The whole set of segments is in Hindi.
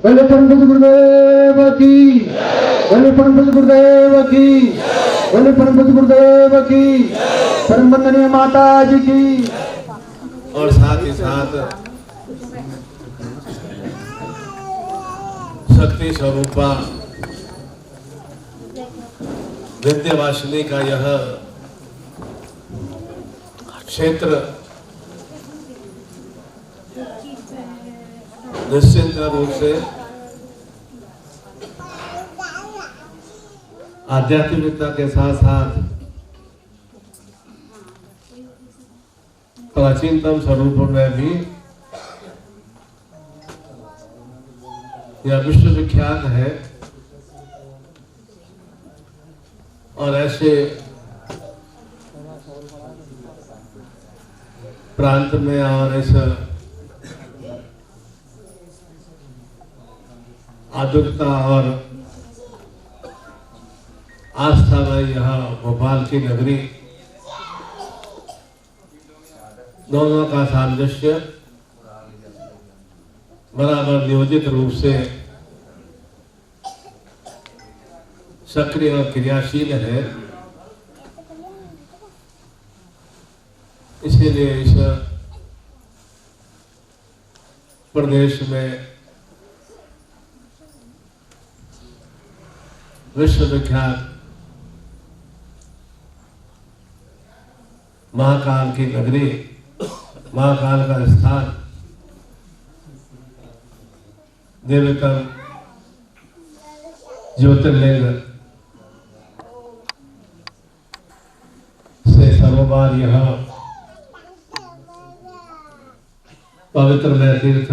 बोले परम पूज्य गुरुदेव की, बोले परम पूज्य गुरुदेव की, बोले परम पूज्य गुरुदेव की, परम वंदनीय माता जी की। और साथ ही साथ शक्ति स्वरूपा विंध्यवासिनी का यह क्षेत्र निश्चित रूप से आध्यात्मिकता के साथ साथ प्राचीनतम स्वरूपों में भी यह विश्व विख्यात है। और ऐसे प्रांत में और इस आधुनिकता और आस्था में यह भोपाल की नगरी दोनों का सामंजस्य बराबर नियोजित रूप से सक्रिय और क्रियाशील है। इसीलिए इस प्रदेश में विश्व विख्यात महाकाल की नगरी, महाकाल का स्थान, देवतम ज्योतिर्लिंग से सरोवर यह पवित्र तीर्थ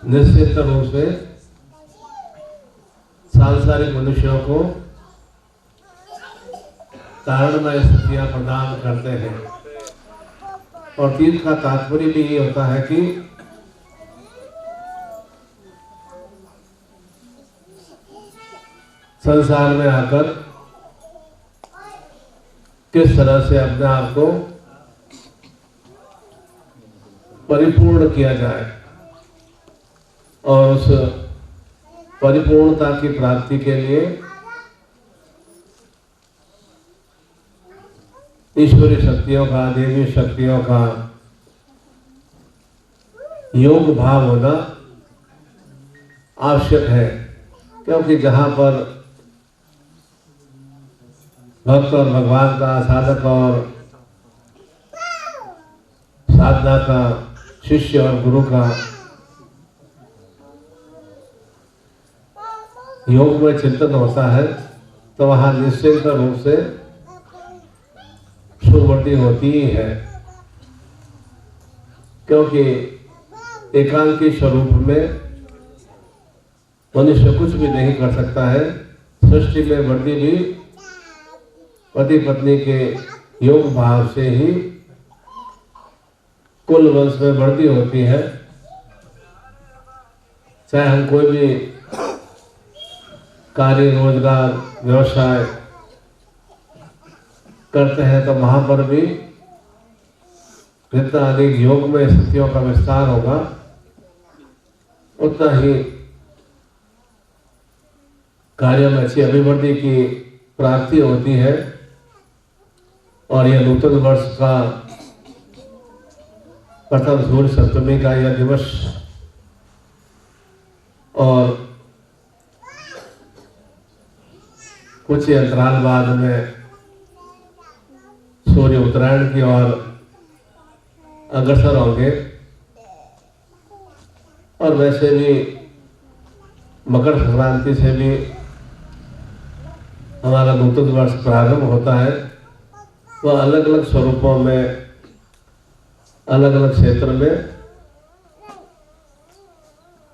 निश्चित रूप से सांसारिक मनुष्यों को कारणमय स्थितियां प्रदान करते हैं। और तीर्थ का तात्पर्य भी ये होता है कि संसार में आकर किस तरह से अपने आप को परिपूर्ण किया जाए और उस परिपूर्णता की प्राप्ति के लिए ईश्वरीय शक्तियों का, देवी शक्तियों का योग भाव होना आवश्यक है। क्योंकि जहाँ पर भक्त और भगवान का, साधक और साधना का, शिष्य और गुरु का योग में चिंतन होता है तो वहाँ निश्चित रूप से सुवृद्धि होती ही है। क्योंकि एकांकी स्वरूप में मनुष्य कुछ भी नहीं कर सकता है। सृष्टि में वृद्धि भी पति पत्नी के योग भाव से ही कुल वंश में वृद्धि होती है। चाहे हम कोई भी कार्य, रोजगार, व्यवसाय करते हैं तो वहां पर भी जितना अधिक योग में स्थितियों का विस्तार होगा उतना ही कार्य में अच्छी अभिवृद्धि की प्राप्ति होती है। और यह नूतन वर्ष का प्रथम सूर्य सप्तमी का यह दिवस और कुछ अंतराल बाद में सूर्य उत्तरायण की ओर अग्रसर होंगे। और वैसे भी मकर संक्रांति से भी हमारा नूतन वर्ष प्रारंभ होता है। वह अलग अलग स्वरूपों में, अलग अलग क्षेत्र में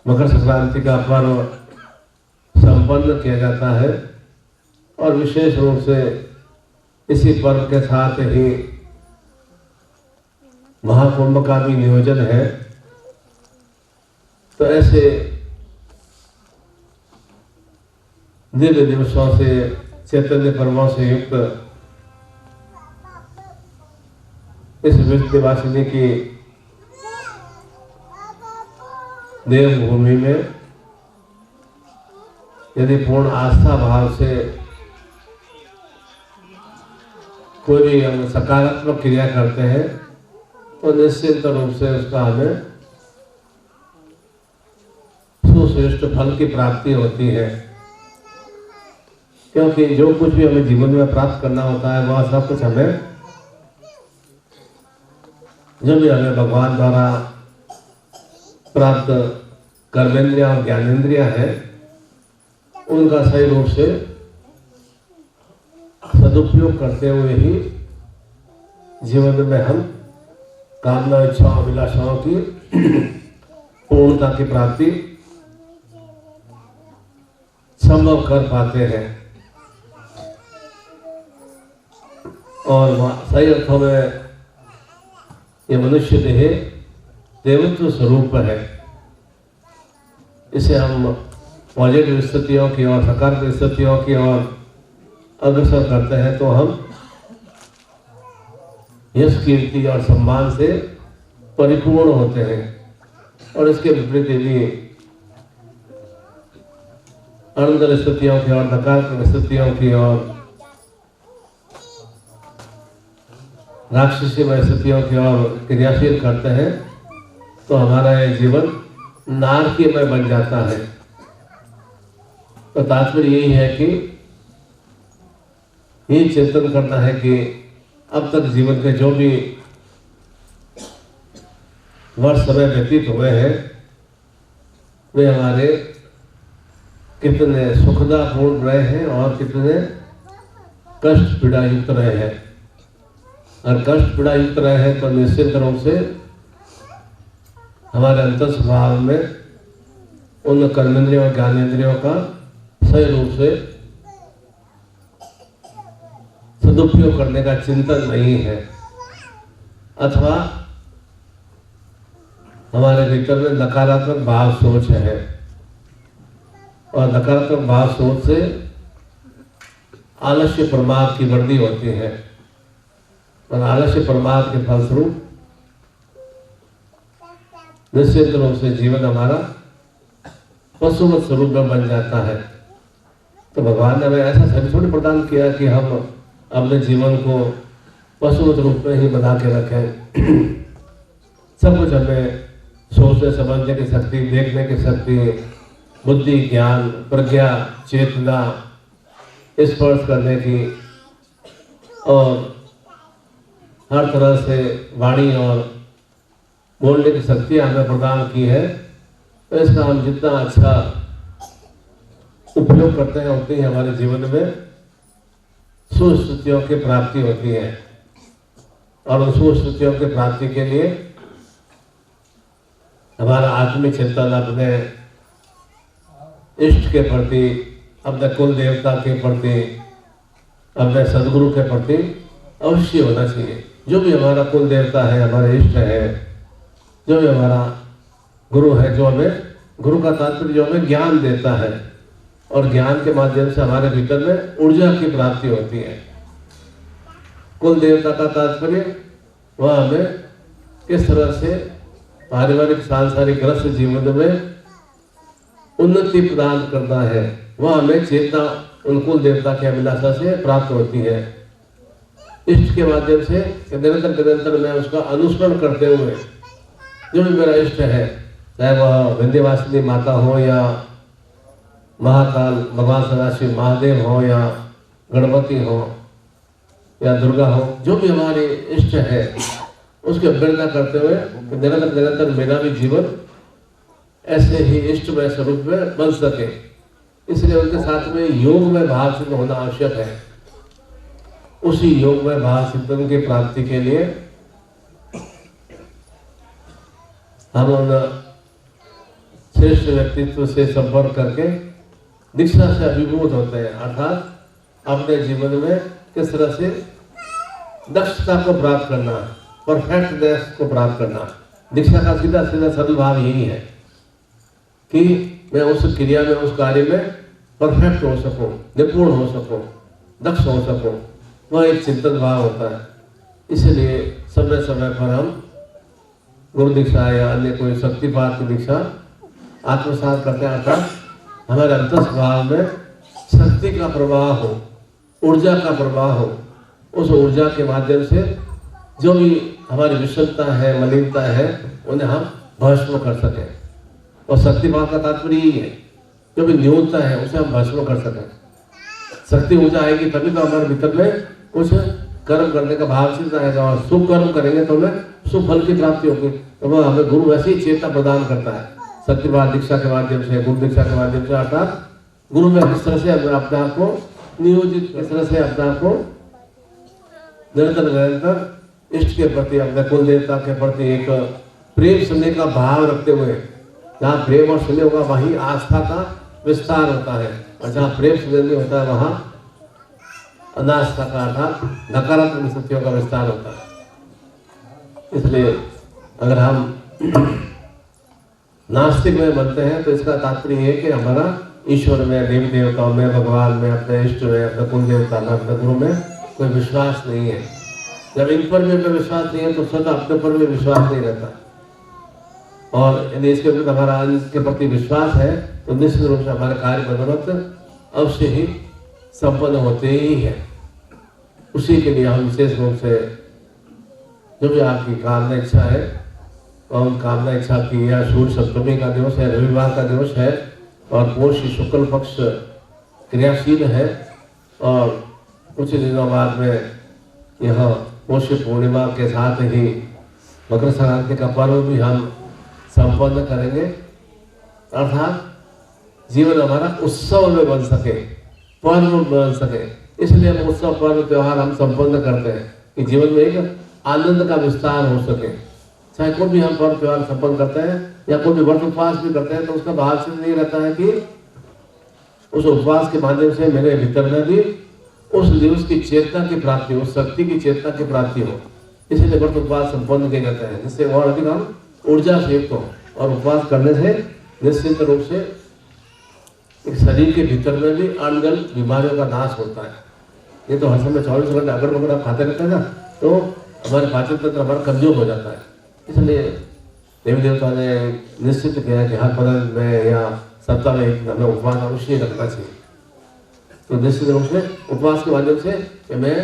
मकर संक्रांति का पर्व संपन्न किया जाता है। और विशेष रूप से इसी पर्व के साथ ही महाकुंभ का भी नियोजन है। तो ऐसे दिव्य दिवसों से, चैतन्य पर्वों से युक्त इस विंध्यवासिनी की देवभूमि में यदि पूर्ण आस्था भाव से कोई भी हम सकारात्मक क्रिया करते हैं तो निश्चित रूप से उसका हमें सुश्रेष्ठ फल की प्राप्ति होती है। क्योंकि जो कुछ भी हमें जीवन में प्राप्त करना होता है वह सब कुछ हमें, जो भी हमें भगवान द्वारा प्राप्त कर्मेंद्रिया और ज्ञानेंद्रिया है, उनका सही रूप से सदुपयोग करते हुए ही जीवन में हम कामना, इच्छाओं, अभिलाषाओं की पूर्णता की प्राप्ति संभव कर पाते हैं। और सही अर्थों में ये मनुष्य देह देवत्व स्वरूप है। इसे हम पॉजिटिव स्थितियों की और सकारात्मक स्थितियों की ओर अग्रसर करते हैं तो हम यश, कीर्ति और सम्मान से परिपूर्ण होते हैं। और इसके विपरीत यदि अनंतर स्थितियों की और नकारात्मक स्थितियों की और राक्षसीमय स्थितियों की ओर क्रियाशील करते हैं तो हमारा ये जीवन नारकीयमय बन जाता है। तो तात्पर्य यही है कि ये चिंतन करना है कि अब तक जीवन के जो भी वर्ष समय व्यतीत हुए हैं वे हमारे कितने सुखदापूर्ण रहे हैं और कितने कष्ट पीड़ा युक्त रहे हैं। और कष्ट पीड़ा युक्त रहे हैं तो निश्चित रूप से हमारे अंतर स्वभाव में उन कर्मेंद्रियों और ज्ञानेंद्रियों का सही रूप से सदुपयोग करने का चिंतन नहीं है, अथवा हमारे भीतर में नकारात्मक भाव सोच है। और नकारात्मक भाव सोच से आलस्य प्रमाद की वृद्धि होती है और आलस्य प्रमाद के फलस्वरूप निश्चित रूप से जीवन हमारा पशुवत स्वरूप में बन जाता है। तो भगवान ने हमें ऐसा शरीर थोड़ी प्रदान किया कि हम अपने जीवन को पशुवत रूप में ही बना के रखें। सब कुछ हमें सोचने समझने की शक्ति, देखने की शक्ति, बुद्धि, ज्ञान, प्रज्ञा, चेतना, स्पर्श करने की और हर तरह से वाणी और बोलने की शक्ति हमें प्रदान की है। तो इसका हम जितना अच्छा उपयोग करते हैं उतनी हमारे जीवन में सुस्थितियों की प्राप्ति होती है। और उन सुस्थितियों की प्राप्ति के लिए हमारा आत्मिक चिंतन अपने इष्ट के प्रति, अपने कुल देवता के प्रति, अपने सदगुरु के प्रति अवश्य होना चाहिए। जो भी हमारा कुल देवता है, हमारे इष्ट है, जो भी हमारा गुरु है, जो हमें, गुरु का तात्पर्य जो हमें ज्ञान देता है और ज्ञान के माध्यम से हमारे भीतर में ऊर्जा की प्राप्ति होती है। कुल देवता का तात्पर्य वह हमें किस तरह से पारिवारिक सांसारिक ग्रस्त जीवन में उन्नति प्रदान करना है, वह हमें चेतना उन कुल देवता के अभिलाषा से प्राप्त होती है। इष्ट के माध्यम से निरंतर मैं उसका अनुसरण करते हुए जो भी मेरा इष्ट है, चाहे वह विंध्यवासिनी माता हो या महाकाल भगवान सदाशिव महादेव हो या गणपति हो या दुर्गा हो, जो भी हमारे इष्ट है उसकी अभ्यर्थना करते हुए निरंतर मेरा भी जीवन ऐसे ही इष्टमय स्वरूप में बन सके। इसलिए उनके साथ में योग में भाव सिद्ध होना आवश्यक है। उसी योग में भाव सिद्धन की प्राप्ति के लिए हम उन श्रेष्ठ व्यक्तित्व से संपर्क करके दीक्षा से अभिभूत होते हैं। अर्थात अपने जीवन में किस तरह से दक्षता को प्राप्त करना, परफेक्टनेस को प्राप्त करना। दीक्षा का सीधा सीधा सरल भाव यही है कि मैं उस क्रिया में, उस कार्य में परफेक्ट हो सकूं, निपुण हो सकूं, दक्ष हो सकूं, वह एक चिंतन भाव होता है। इसलिए समय समय पर हम गुरु दीक्षा या अन्य कोई शक्तिपात की दीक्षा आत्मसात करते हैं। अर्थात हमारे अंतस्भाव में शक्ति का प्रवाह हो, ऊर्जा का प्रवाह हो। उस ऊर्जा के माध्यम से जो भी हमारी विषमता है, मलिनता है, उन्हें हम भस्म कर सकें। और शक्तिभाव का तात्पर्य यही है, जो भी न्यूनता है उसे हम भस्म कर सकें। शक्ति ऊर्जा आएगी तभी तो हमारे भीतर में कुछ कर्म करने का भाव सिद्ध आएगा, और शुभ कर्म करेंगे तो हमें शुभ फल की प्राप्ति होगी। तो वह हमें गुरु वैसे ही चेतना प्रदान करता है, शक्तिभाव दीक्षा के माध्यम से, गुरु दीक्षा के माध्यम से। अर्थात गुरु में किस तरह से अपने आप को नियोजित, किस तरह से अपने आप को निरंतर इष्ट के प्रति, अपने कुल देवता के प्रति एक प्रेम स्नेह का भाव रखते हुए, जहाँ प्रेम और स्नेह होगा वहीं आस्था का विस्तार होता है, और जहाँ प्रेम स्नेह नहीं होता है वहाँ अनास्था का अर्थात नकारात्मक स्थितियों का विस्तार होता है। इसलिए अगर हम नास्तिक में बनते हैं तो इसका तात्पर्य है कि हमारा ईश्वर में, देवी देवताओं में, भगवान में, अपने इष्ट में, अपने कुल देवता में, अपने गुरु में कोई विश्वास नहीं है। जब इन पर भी हमें विश्वास नहीं है तो स्वतः अपने पर भी विश्वास नहीं रहता। और यदि इसके प्रति हमारा इसके प्रति विश्वास है तो निश्चित रूप से हमारे कार्य मनोरथ अवश्य ही संपन्न होते ही है। उसी के लिए हम विशेष रूप से जो भी आपकी कामना इच्छा है, और उन कामना इच्छा की या सूर्य सप्तमी का दिवस है, रविवार का दिवस है, और पौष शुक्ल पक्ष क्रियाशील है, और कुछ दिनों बाद में यह पौष पूर्णिमा के साथ ही मकर संक्रांति का पर्व भी हम संपन्न करेंगे। अर्थात जीवन हमारा उत्सव में बन सके, पर्व में बन सके, इसलिए हम उत्सव पर्व त्योहार हम संपन्न करते हैं कि जीवन में एक आनंद का विस्तार हो सके। चाहे कोई भी हम पर्व त्योहार संपन्न करते हैं या कोई भी व्रत उपवास भी करते हैं तो उसका भाव सिद्ध नहीं रहता है कि उस उपवास के माध्यम से मेरे भीतर में भी उस दिवस की चेतना की प्राप्ति, उस शक्ति की चेतना की प्राप्ति हो। इसलिए व्रत उपवास संपन्न किए जाते हैं, जिससे और अधिक हम ऊर्जा से युक्त हो। और उपवास करने से निश्चित रूप से एक शरीर के भीतर में भी अनगल बीमारियों का नाश होता है। ये तो हर समय 24 घंटे अगर मगर आप खाते रहते हैं ना तो हमारे पाचन तंत्र हमारा कमजोर हो जाता है। इसलिए देवी देवता ने निश्चित किया है कि हर 15 में या सप्ताह में हमें उपवास अवश्य रखना चाहिए। तो निश्चित रूप से उपवास के माध्यम से कि मैं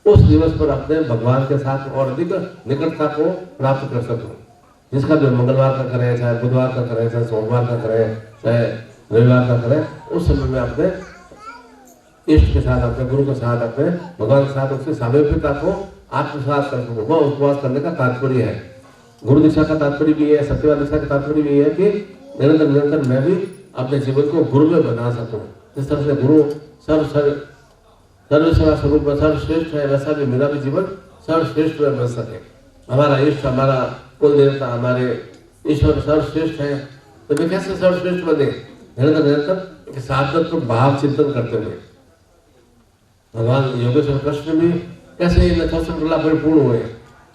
उस दिवस पर अपने भगवान के साथ और अधिक निकटता को प्राप्त कर सकूं। जिसका भी मंगलवार का करें, चाहे बुधवार का करें, चाहे सोमवार का करें, चाहे रविवार का करें, उस समय में अपने इष्ट के साथ, अपने गुरु के साथ, अपने भगवान के साथ उसकी सामीप्यता को आत्मसात कर सकूं। वह उपवास करने का तात्पर्य है। गुरु दीक्षा का तात्पर्य भी है, सत्यवाद दीक्षा का तात्पर्य भी है कि निरंतर मैं भी अपने जीवन को गुरु में बना सकूं। जिस तरह से गुरु सर्वसेवा स्वरूप में सर्वश्रेष्ठ है, वैसा भी मेरा भी जीवन सर्वश्रेष्ठ में बन सके। हमारा इष्ट, हमारा कुल देवता, हमारे ईश्वर सर्वश्रेष्ठ है, तो वे कैसे सर्वश्रेष्ठ बने? निरंतर साधक भाव चिंतन करते हुए। भगवान योगेश्वर कृष्ण भी कैसे नक्षत्र परिपूर्ण हुए,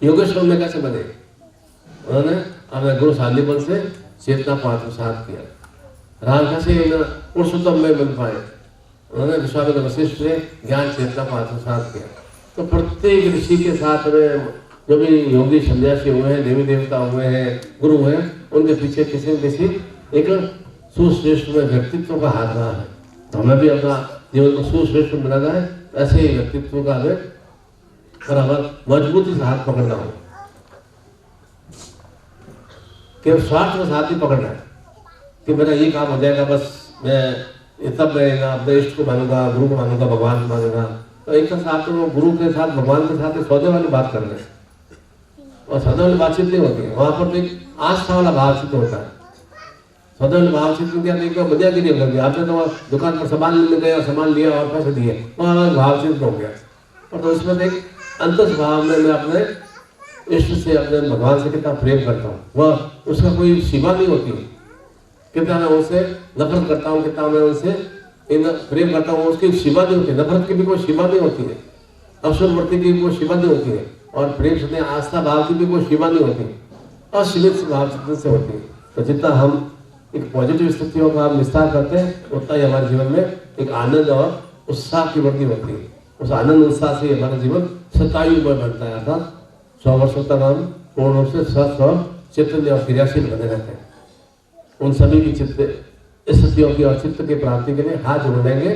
योगेश्वर में कैसे बने? उन्होंने अपने गुरु सानिध्य से चेतना को आत्मसात किया। राम कैसे पुरुषोत्तम में बन पाए? उन्होंने विश्वामित्र वशिष्ठ से ज्ञान चेतना को आत्मसात किया। तो प्रत्येक ऋषि के साथ में जो भी योगी सन्यासी हुए हैं, देवी देवता हुए हैं, गुरु हुए हैं, उनके पीछे किसी न किसी एक सुश्रेष्ठ में व्यक्तित्व का हाथ रहा है। तो हमें भी अपना जीवन को सुश्रेष्ठ बनाना है, ऐसे ही व्यक्तित्व का हमें बराबर मजबूती से हाथ पकड़ना हो। केवल स्वार्थ का साथ ही पकड़ना है कि मेरा ये काम हो जाएगा, बस मैं तब मैं अपने इष्ट को मानूंगा, गुरु को मानूंगा, भगवान को मानूंगा। तो एक साथ तो गुरु के साथ, भगवान के साथ सौदे वाली बात कर रहे हैं, और सौदे वाली बातचीत नहीं होती है। वहां पर तो एक आस्था वाला भावचित होता है। सौदे वाली बातचीत में क्या नहीं किया, मजा की नहीं कर दिया आपने, तो दुकान पर सामान लेने गए और सामान लिया और पैसे दिए, वहां भावचित हो गया। और तो इसमें एक अंतस भाव में मैं अपने इष्ट से, अपने भगवान से कितना प्रेम करता हूँ, वह उसका कोई सीमा नहीं होती है। कितना मैं उनसे नफरत करता हूँ, कितना मैं उनसे प्रेम करता हूँ, उसकी सीमा नहीं होती। नफरत की भी कोई सीमा नहीं होती है, अवसरवर्ती की भी कोई सीमा नहीं होती है, और प्रेम से आस्था भाव की भी कोई सीमा नहीं होती, असीमित भाव से होती है। तो जितना हम एक पॉजिटिव स्थितियों का विस्तार करते हैं, उतना ही हमारे जीवन में एक आनंद और उत्साह की वृद्धि होती है। उस आनंद उत्साह से हमारा जीवन शतायुमय बनता है, अर्थात 100 वर्षों तक हम पूर्ण रूप से स्वस्थ और चैतन्य और क्रियाशील बने रहते हैं। उन सभी की स्थितियों की और चित्त की प्राप्ति के लिए हाथ जोड़ लेंगे।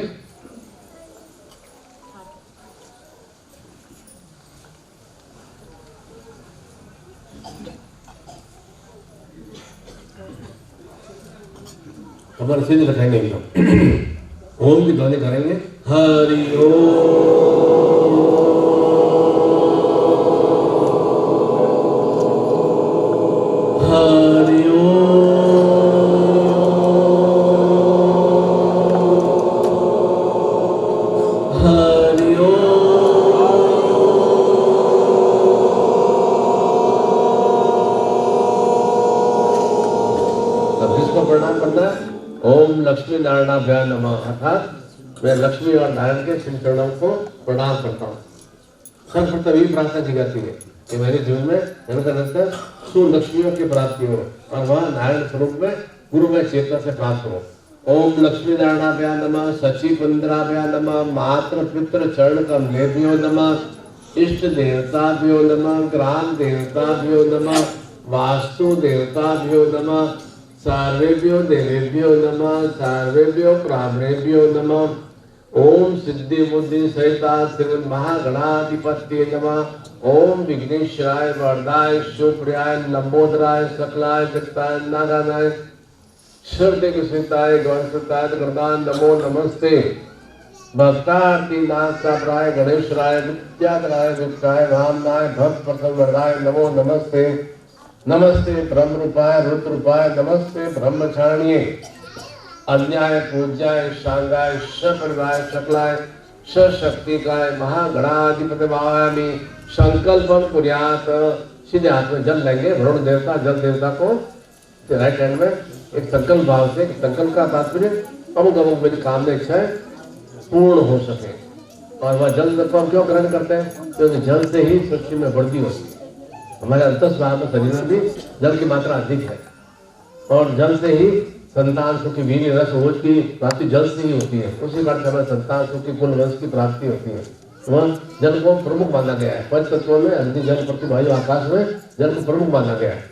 हमारे सीधे रखेंगे एकदम। ओम की ध्वनि करेंगे, हरि हरि हरि अब किसको प्रणाम करना है? ओम लक्ष्मी नारायणाभ्याय नमः, अर्थात मैं लक्ष्मी और नारायण के श्री चरणों को प्रणाम करता हूँ। सर्वप्रथम यही प्रार्थना की जाती है कि मेरे जीवन में निरंतर सुलक्ष्मियों की प्राप्ति हो और वह नारायण स्वरूप में गुरु में चेतना से प्राप्त हो। ओम लक्ष्मी नारायणाभ्याय नमः, सचिवंद्राभ्याय नमः, मातृ पितृ चरण कमलेभ्यो नमः, इष्ट देवताभ्यो नमः, ग्राम देवताभ्यो नमः, वास्तु देवताभ्यो नमः, सर्वेभ्यो देवेभ्यो नमः, सर्वेभ्यो प्राणेभ्यो नमः। ओम सिद्धि बुद्धि सहिता श्री महागणाधिपत्ये नमः। ओम विघ्नेश्वराय वरदाय शुभ्राय लंबोदराय सकलाय जगताय नारायणाय श्रद्धे कृष्णताय गौरताय गणदान नमो नमस्ते। भक्तार्थी नाथ प्राय गणेशराय विद्याधराय विद्याय वामनाय भक्त प्रसन्न वरदाय नमो नमस्ते। नमस्ते ब्रह्म रूपाय रुद्र रूपाय, नमस्ते ब्रह्मचारिणे अन्याय पूज्याय शांगाय सपरिवाय सकलाय सशक्तिकाय महागणाधिपति भावामि संकल्पम कुर्यात्। सीधे हाथ में जल लेंगे, वरुण देवता जल देवता को राइट हैंड में एक संकल्प भाव से, संकल्प का तात्पर्य अमुक अमुक मेरी कामना इच्छाएं पूर्ण हो सके। और वह जल को हम क्यों ग्रहण करते हैं? क्योंकि जल से ही सृष्टि में वृद्धि होती है। हमारे अंतस्वाद में शरीर में भी जल की मात्रा अधिक है और जल से ही संतान सुख की वीर्य रस ओज की प्राप्ति जल से ही होती है। उसी कारण से हमारे संतान सुख की कुल वंश की प्राप्ति होती है। वह जल को प्रमुख माना गया है। पंच तत्वों में अग्नि जल पृथ्वी वायु आकाश में जल को प्रमुख माना गया है।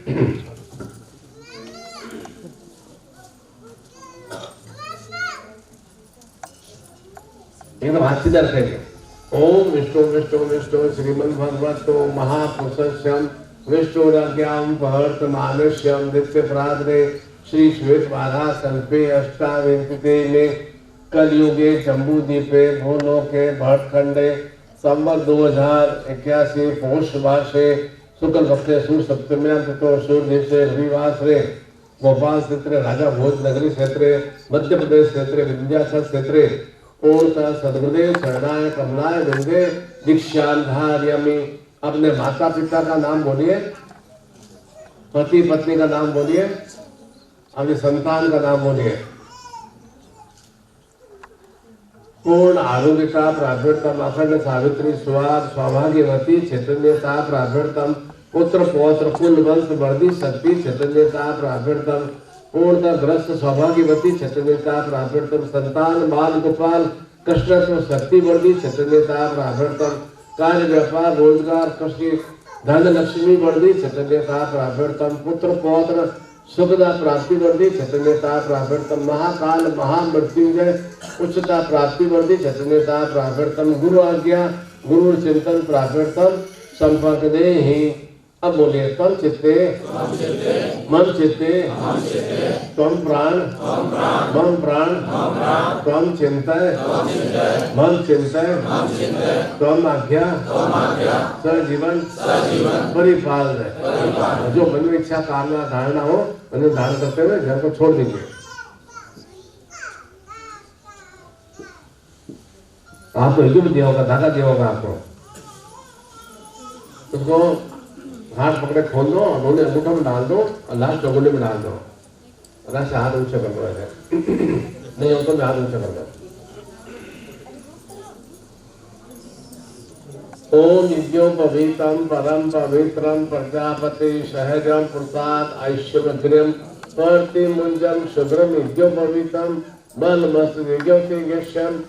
एकदम हाथ सीधा रखेंगे। ओम विष्णु विष्णु विष्णु श्रीमन भगवतो महापुरुषस्यम विष्णुराज्ञां भर्त मानुष्यम नित्य प्राद्रे श्री श्वेत वारा कल्पे अष्टाविंशते में कलयुगे जम्बूद्वीपे भूलोके भट्टखंडे संवत 2081 पौष मासे शुक्ल पक्षे सूर्य सप्तम्यां तिथो सूर्य दिवसे रविवासरे गोपाल क्षेत्रे राजा भोज नगरी क्षेत्रे मध्य प्रदेश क्षेत्रे विंध्याचल क्षेत्रे पूर्णतः सद्गुरुदेव शरणाय कमलाय गंगे दीक्षांधार्यमि। अपने माता पिता का नाम बोलिए, पति पत्नी का नाम बोलिए, अपने संतान का नाम बोलिए। पूर्ण आरोग्यता प्राभ्यर्थम अखंड सावित्री स्वाद सौभाग्यवती चैतन्यता प्राभ्यर्थम पुत्र पौत्र कुल वंश वर्दी शक्ति चैतन्यता प्राभ्यर्थम पूर्णतः ग्रस्त सौभाग्यवती चैतन्यता प्राभ्यर्थम संतान बाल गोपाल कृष्णत्व शक्ति वर्दी चैतन्यता प्राभ्यर्थम कार्य व्यापार रोजगार कृषि धन लक्ष्मी वर्दी चैतन्यता प्राभ्यर्थम पुत्र पौत्र सुखदा प्राप्ति वर्दी चैतन्यता प्राभ्यर्थम महाकाल महामृत्युंजय उच्चता प्राप्ति वर्दी चैतन्यता प्राभ्यर्थम गुरु आज्ञा गुरु चिंतन प्राभ्यर्थम संपर्क दे ही। अब बोलिए तम चित्ते मन चित्ते त्वं प्राण मम प्राण त्वं चिंतय मन चिंतय त्वं आज्ञा सजीवन परिपाल। जो मन में इच्छा कामना धारणा हो उन्हें धारण करते हुए घर को छोड़ दीजिए। आपको हिजूम दिया होगा, धागा दिया होगा आपको, उसको हाथ पकड़े खोल दो और दोनों अंगूठों में डाल दो और लास्ट चौगुले में डाल दो। ऐसे हाथ ऊंचे कर दो, ऐसे नहीं हो तो हाथ ऊंचे कर दो। ओम नित्यो पवित्रम परम पवित्रम प्रजापति सहजम प्रसाद ऐश्वर्यम परति मुंजम शुभ्रम नित्यो पवित्रम बल मस्त विज्ञम।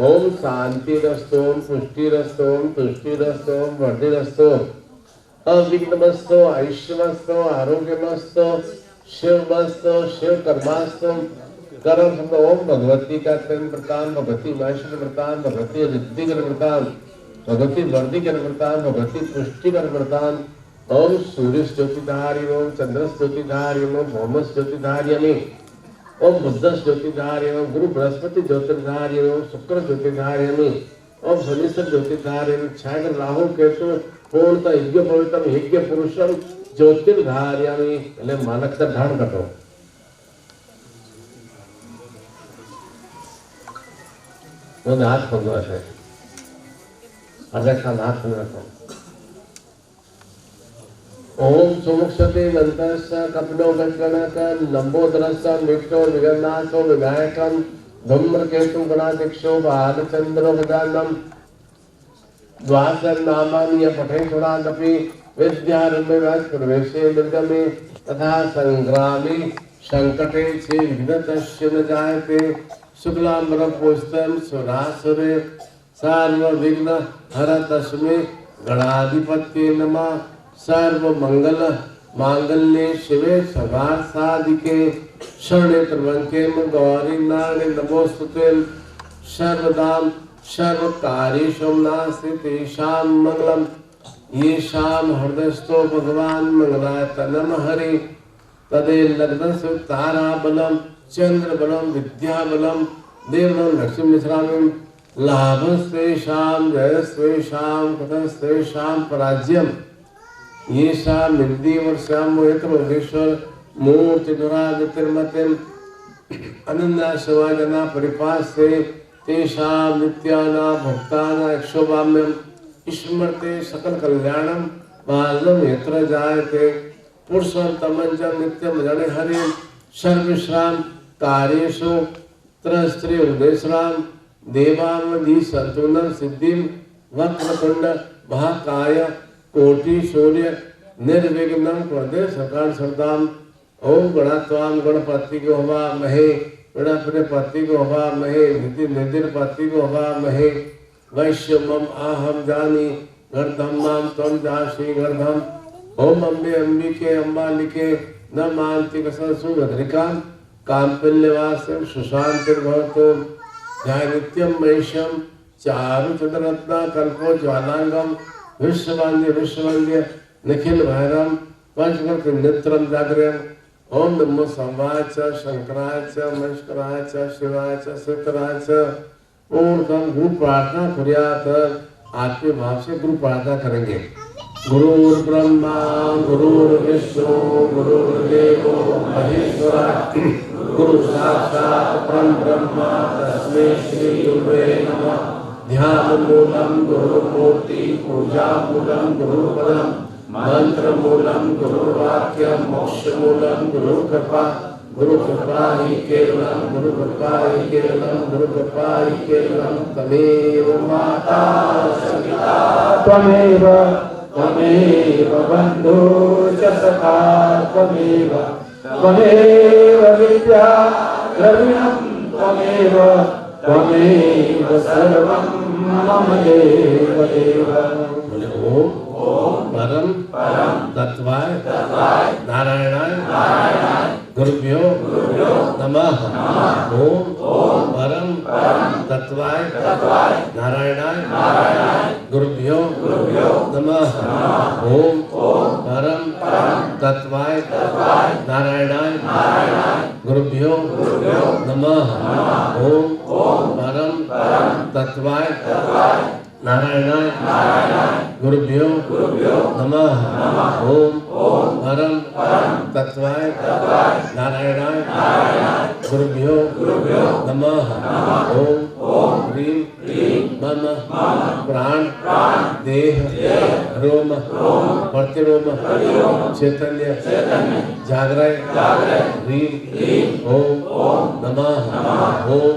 ओम शांति रस्तोम पुष्टि रस्तोम तुष्टि रस्तोम वर्धि रस्तोम अविघ्नमस्तो ऐश्वर्यमस्तो आरोग्यमस्तो शिवमस्तो शिव कर्मास्तो कर्म शब्द ओम भगवती का तीन प्रकार, भगवती महेश्वर प्रधान, भगवती अदिति कर प्रधान, भगवती वर्दी कर प्रधान, भगवती पुष्टि कर प्रधान। ओम सूर्य ज्योतिधारी, ओम चंद्र ज्योतिधारी, ओम भौम ज्योतिधारी, ओम बुद्ध ज्योतिधारी, ओम गुरु बृहस्पति ज्योतिधारी, ओम शुक्र ज्योतिधारी, ओम शनिश्चर ज्योतिधारी, छागर राहु केतु पूर्णतः यज्ञ पवित्रम यज्ञ पुरुषम ज्योतिर्धारयामि। એટલે માનકતા ધારણ કરતો મને હાથ ખોલવા છે અગર હાથ ખોલવા ओम सुमुक्षते नंतरस्य कपिलो गणक लंबोदरस्य मिष्टो विगन्नाथो विधायकम धूम्रकेतु गणाध्यक्षो बालचंद्रो गजानम द्वादश नामानि पठे थोड़ादपि विद्यारंभे प्रवेशे निर्गमे तथा संग्रामे संकटे चे विघ्नतस्य न जायते शुक्लांबरं पुष्टं सुरासुरे सर्वविघ्न हरतस्मै गणाधिपत्ये नमः। सर्व मंगल मांगल्ये शिवे सर्वार्थ साधिके शरणे त्र्यंबके गौरी नारायणे नमोस्तुते। सर्वदां सर्वकार्येषु नास्ति तेषां मंगलम्। येषां हृदयस्थो भगवान् मंगलाय तन्नमः हरि। तदे लग्नस्य ताराबलं चंद्रबलं विद्याबलं देवबलं लक्ष्मीश्रामं लाभस्तेषां जयस्तेषां कृतस्तेषां पराजयम्। येषां निर्दिवर्षां मोहितमोहेश्वर मूर्तिधुरादितिर्मतिम् अनन्या शिवाजना परिपास्ते तेषां नित्यानां भक्तानां यक्षोभाम्यम् स्मरते सकल कल्याणं बालं यत्र जायते पुरुषोत्तमं च नित्यं जने हरि सर्वेषां कार्येषु त्रस्त्री उदेश्रां देवामधि संतुलन सिद्धिं वक्रतुंड महाकाय कोटि सूर्य निर्विघ्नं कुरुते सकल सर्वदां। ओम गणात्वां गणपति को हवामहे गणपति को हवामहे निधिर्पति को हवामहे वैश्यमं आहं जानी गर्धं मां त्वं जासि गर्धम्। ओम अम्बे अम्बिके अम्बालिके न मान्ति कसंसु भद्रिकां काम्पल्यवासं सुशान्तिर्भवतु। ध्याय नित्यं महेशं चारुचन्द्ररत्ना कल्पो ज्वालांगम विश्ववंद्य निखिल भैरव पंचवर्त नेत्रम जागरण। ओम नमो संवाय च शंकराय च महेश्वराय च शिवाय च सिद्धराय च। पूर्णतम गुरु प्रार्थना कुर्यात। आत्मीय भाव से गुरु प्रार्थना करेंगे। गुरुर् ब्रह्मा गुरुर्विष्णु गुरुर्देवो महेश्वरः गुरु साक्षात् परं ब्रह्म तस्मै श्री गुरुवे नमः। ध्यान मूलम गुरुमूर्ति पूजा मूलम गुरुपदम मंत्र मूलम गुरुवाक्यम मोक्ष मूलम गुरुकृपा। गुरुकृपा ही केवलम गुरुकृपा ही केवलम गुरुकृपा ही केवलम। तमेव माता सविता त्वमेव त्वमेव बन्धु च सखा त्वमेव त्वमेव विद्या द्रविणं त्वमेव त्वमेव सर्वं मम देव देव। ओम परम तत्वाय नारायणाय गुरुभ्यो नमः। ओम परम तत्वाय नारायणाय गुरुभ्यो नमः। ओम परम तत्वाय नारायणाय गुरुभ्यो नमः। ओम परम तत्वाय नारायणाय गुरुभ्यो नमः। ओम परम तत्वाय नारायणाय गुरुभ्यो नमः। ओम ह्रीं मम प्राण देह रोम प्रतिरोम चैतन्य जागृय ह्रीं ओम नमः। ओम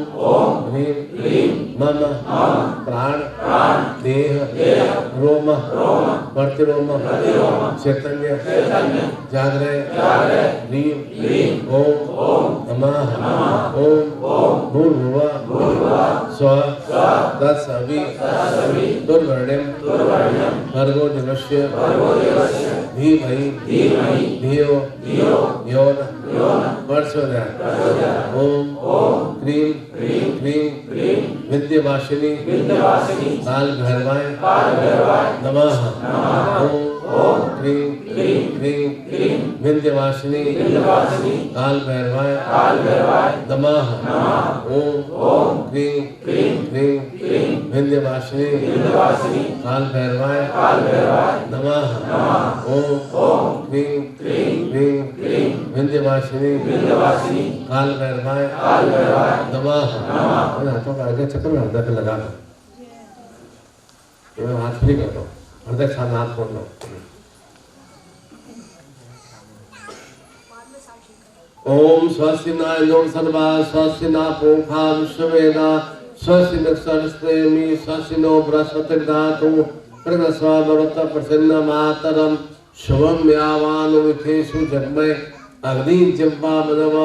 ह्रीं मम प्राण देह रोम प्रतिलोम चैतन्य जागृय ह्रीं ओम नमः ओम भूर्भुवः स्वः तत्सवितुर्वरेण्यं भर्गो देवस्य धीमहि धियो यो नः प्रचोदयात्। ओम क्रीं क्लीं विद्यावासिनी काल भैरवाय नमः। ओम क्रीं क्लीं विद्यावासिनी काल भैरवाय नमः। ओम क्रीं क्लीं विद्यावासिनी काल भैरवाय नमः। ओम क्रीं क्लीं विद्यावासिनी काल भैरवाय नमः। हाथों का आगे चक्कर में हृदय पे लगा दो, हाथ फ्री कर दो, हृदय साथ हाथ खोल लो। ओम स्वस्ति न इंद्रो सर्वा स्वस्ति न पूषा विश्ववेदा स्वस्ति नक्षत्रस्तेमी स्वस्ति नो बृहस्पतिर्दधातु प्रगस्वा भवत प्रसन्न मातरम शुभम यावानो विथेषु जगमय अग्नि जिह्वा मनव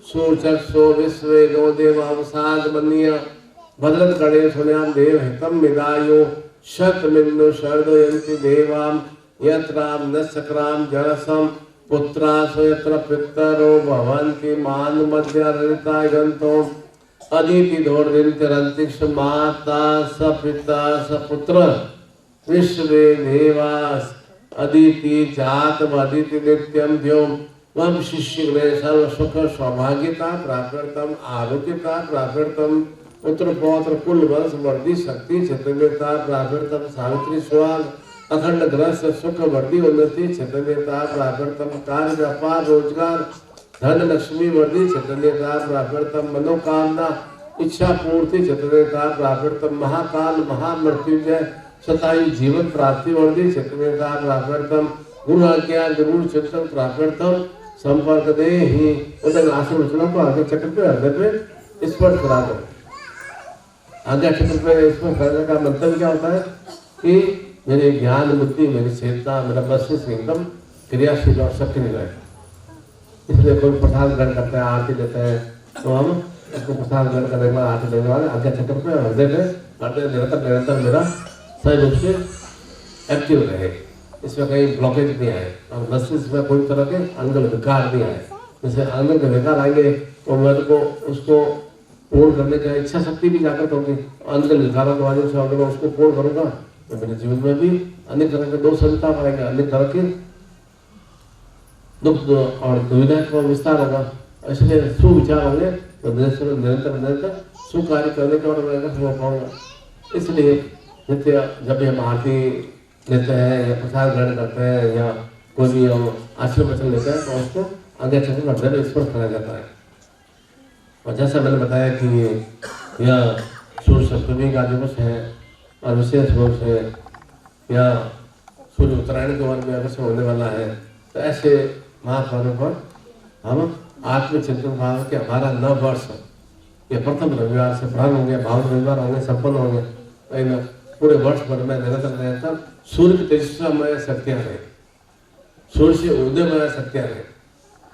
सूचक्षो विश्वे नो देवावसाद मन्य भद्रत गणेश सुन्याम देव हितम विदायो शतमिन्दु शर्दयन्ति देवाम यत्राम न सक्राम जरसम पुत्रा यत्र पितरो भवन्ति मान मध्य ऋता गन्तो अदिति धोर्दिन्तिरन्तिक्ष माता स पिता स पुत्र विश्वे देवास अदिति जात अदिति नित्यम द्योम वम शिष्य में सर्व सुख सौभाग्यता प्राप्तम आरोग्यता प्राप्तम पुत्र पौत्र कुल वंश वर्दी शक्ति चतुर्वेता प्राप्तम सावित्री स्वाग अखंड ग्रस्त सुख वर्दी उन्नति चतुर्वेता प्राप्तम कार्य व्यापार रोजगार धन लक्ष्मी वर्दी चतुर्वेता प्राप्तम मनोकामना इच्छा पूर्ति चतुर्वेता प्राप्तम महाकाल महामृत्युंजय सताई जीवन प्राप्ति वर्दी चतुर्वेता प्राप्तम गुरु आज्ञा गुरु चिंतन प्राप्तम संपर्क दे ही उधर आसन रचना को आगे चक्र पे हृदय पे स्पर्श करा दो। आगे चक्र पे स्पर्श करने का मतलब क्या होता है कि मेरे ज्ञान बुद्धि मेरी चेतना मेरा मस्तिष्क एकदम क्रियाशील और सक्रिय रहे। इसलिए कोई प्रसाद ग्रहण करते हैं आरती देते हैं तो हम उसको प्रसाद ग्रहण करने के बाद आरती देने वाले आज्ञा चक्र पे हृदय निरंतर मेरा सही रूप से एक्टिव रहे, इसमें कहीं ब्लॉकेज नहीं आए और मस्तिष्क में कोई तरह के अंगल विकार नहीं आए। जैसे अंगल के विकार आएंगे तो मेरे को उसको पूर्ण करने का इच्छा शक्ति भी जागृत होगी। अंगल विकारों के माध्यम से अगर मैं उसको पूर्ण करूँगा तो मेरे जीवन में भी अनेक तरह के दोष संताप आएगा, अनेक तरह के दुख और दुविधा का विस्तार होगा। इसलिए सुविचार होंगे तो निरंतर सुकार्य करने का और मैं पाऊंगा। इसलिए नित्य जब भी हम आरती लेते हैं या प्रसाद ग्रहण करते हैं या कोई भी हम आश्रम वचन लेते हैं तो उसको आगे चलकर हृदय स्पर्श करा जाता है। और जैसा मैंने बताया कि यह सूर्य सप्तमी का दिवस है और विशेष रूप से या सूर्य उत्तरायण के वर्ष में अवश्य होने वाला है, तो ऐसे महापर्व पर हम आत्मचिंतन भाव के हमारा नव वर्ष ये प्रथम रविवार से प्रारंभ होंगे, भाव रविवार होंगे, संपन्न होंगे। पूरे वर्ष भर में निरंतर सूर्य की तेजस्मय शक्तियाँ रहे, सूर्य से उदयमय शक्तियाँ रहे,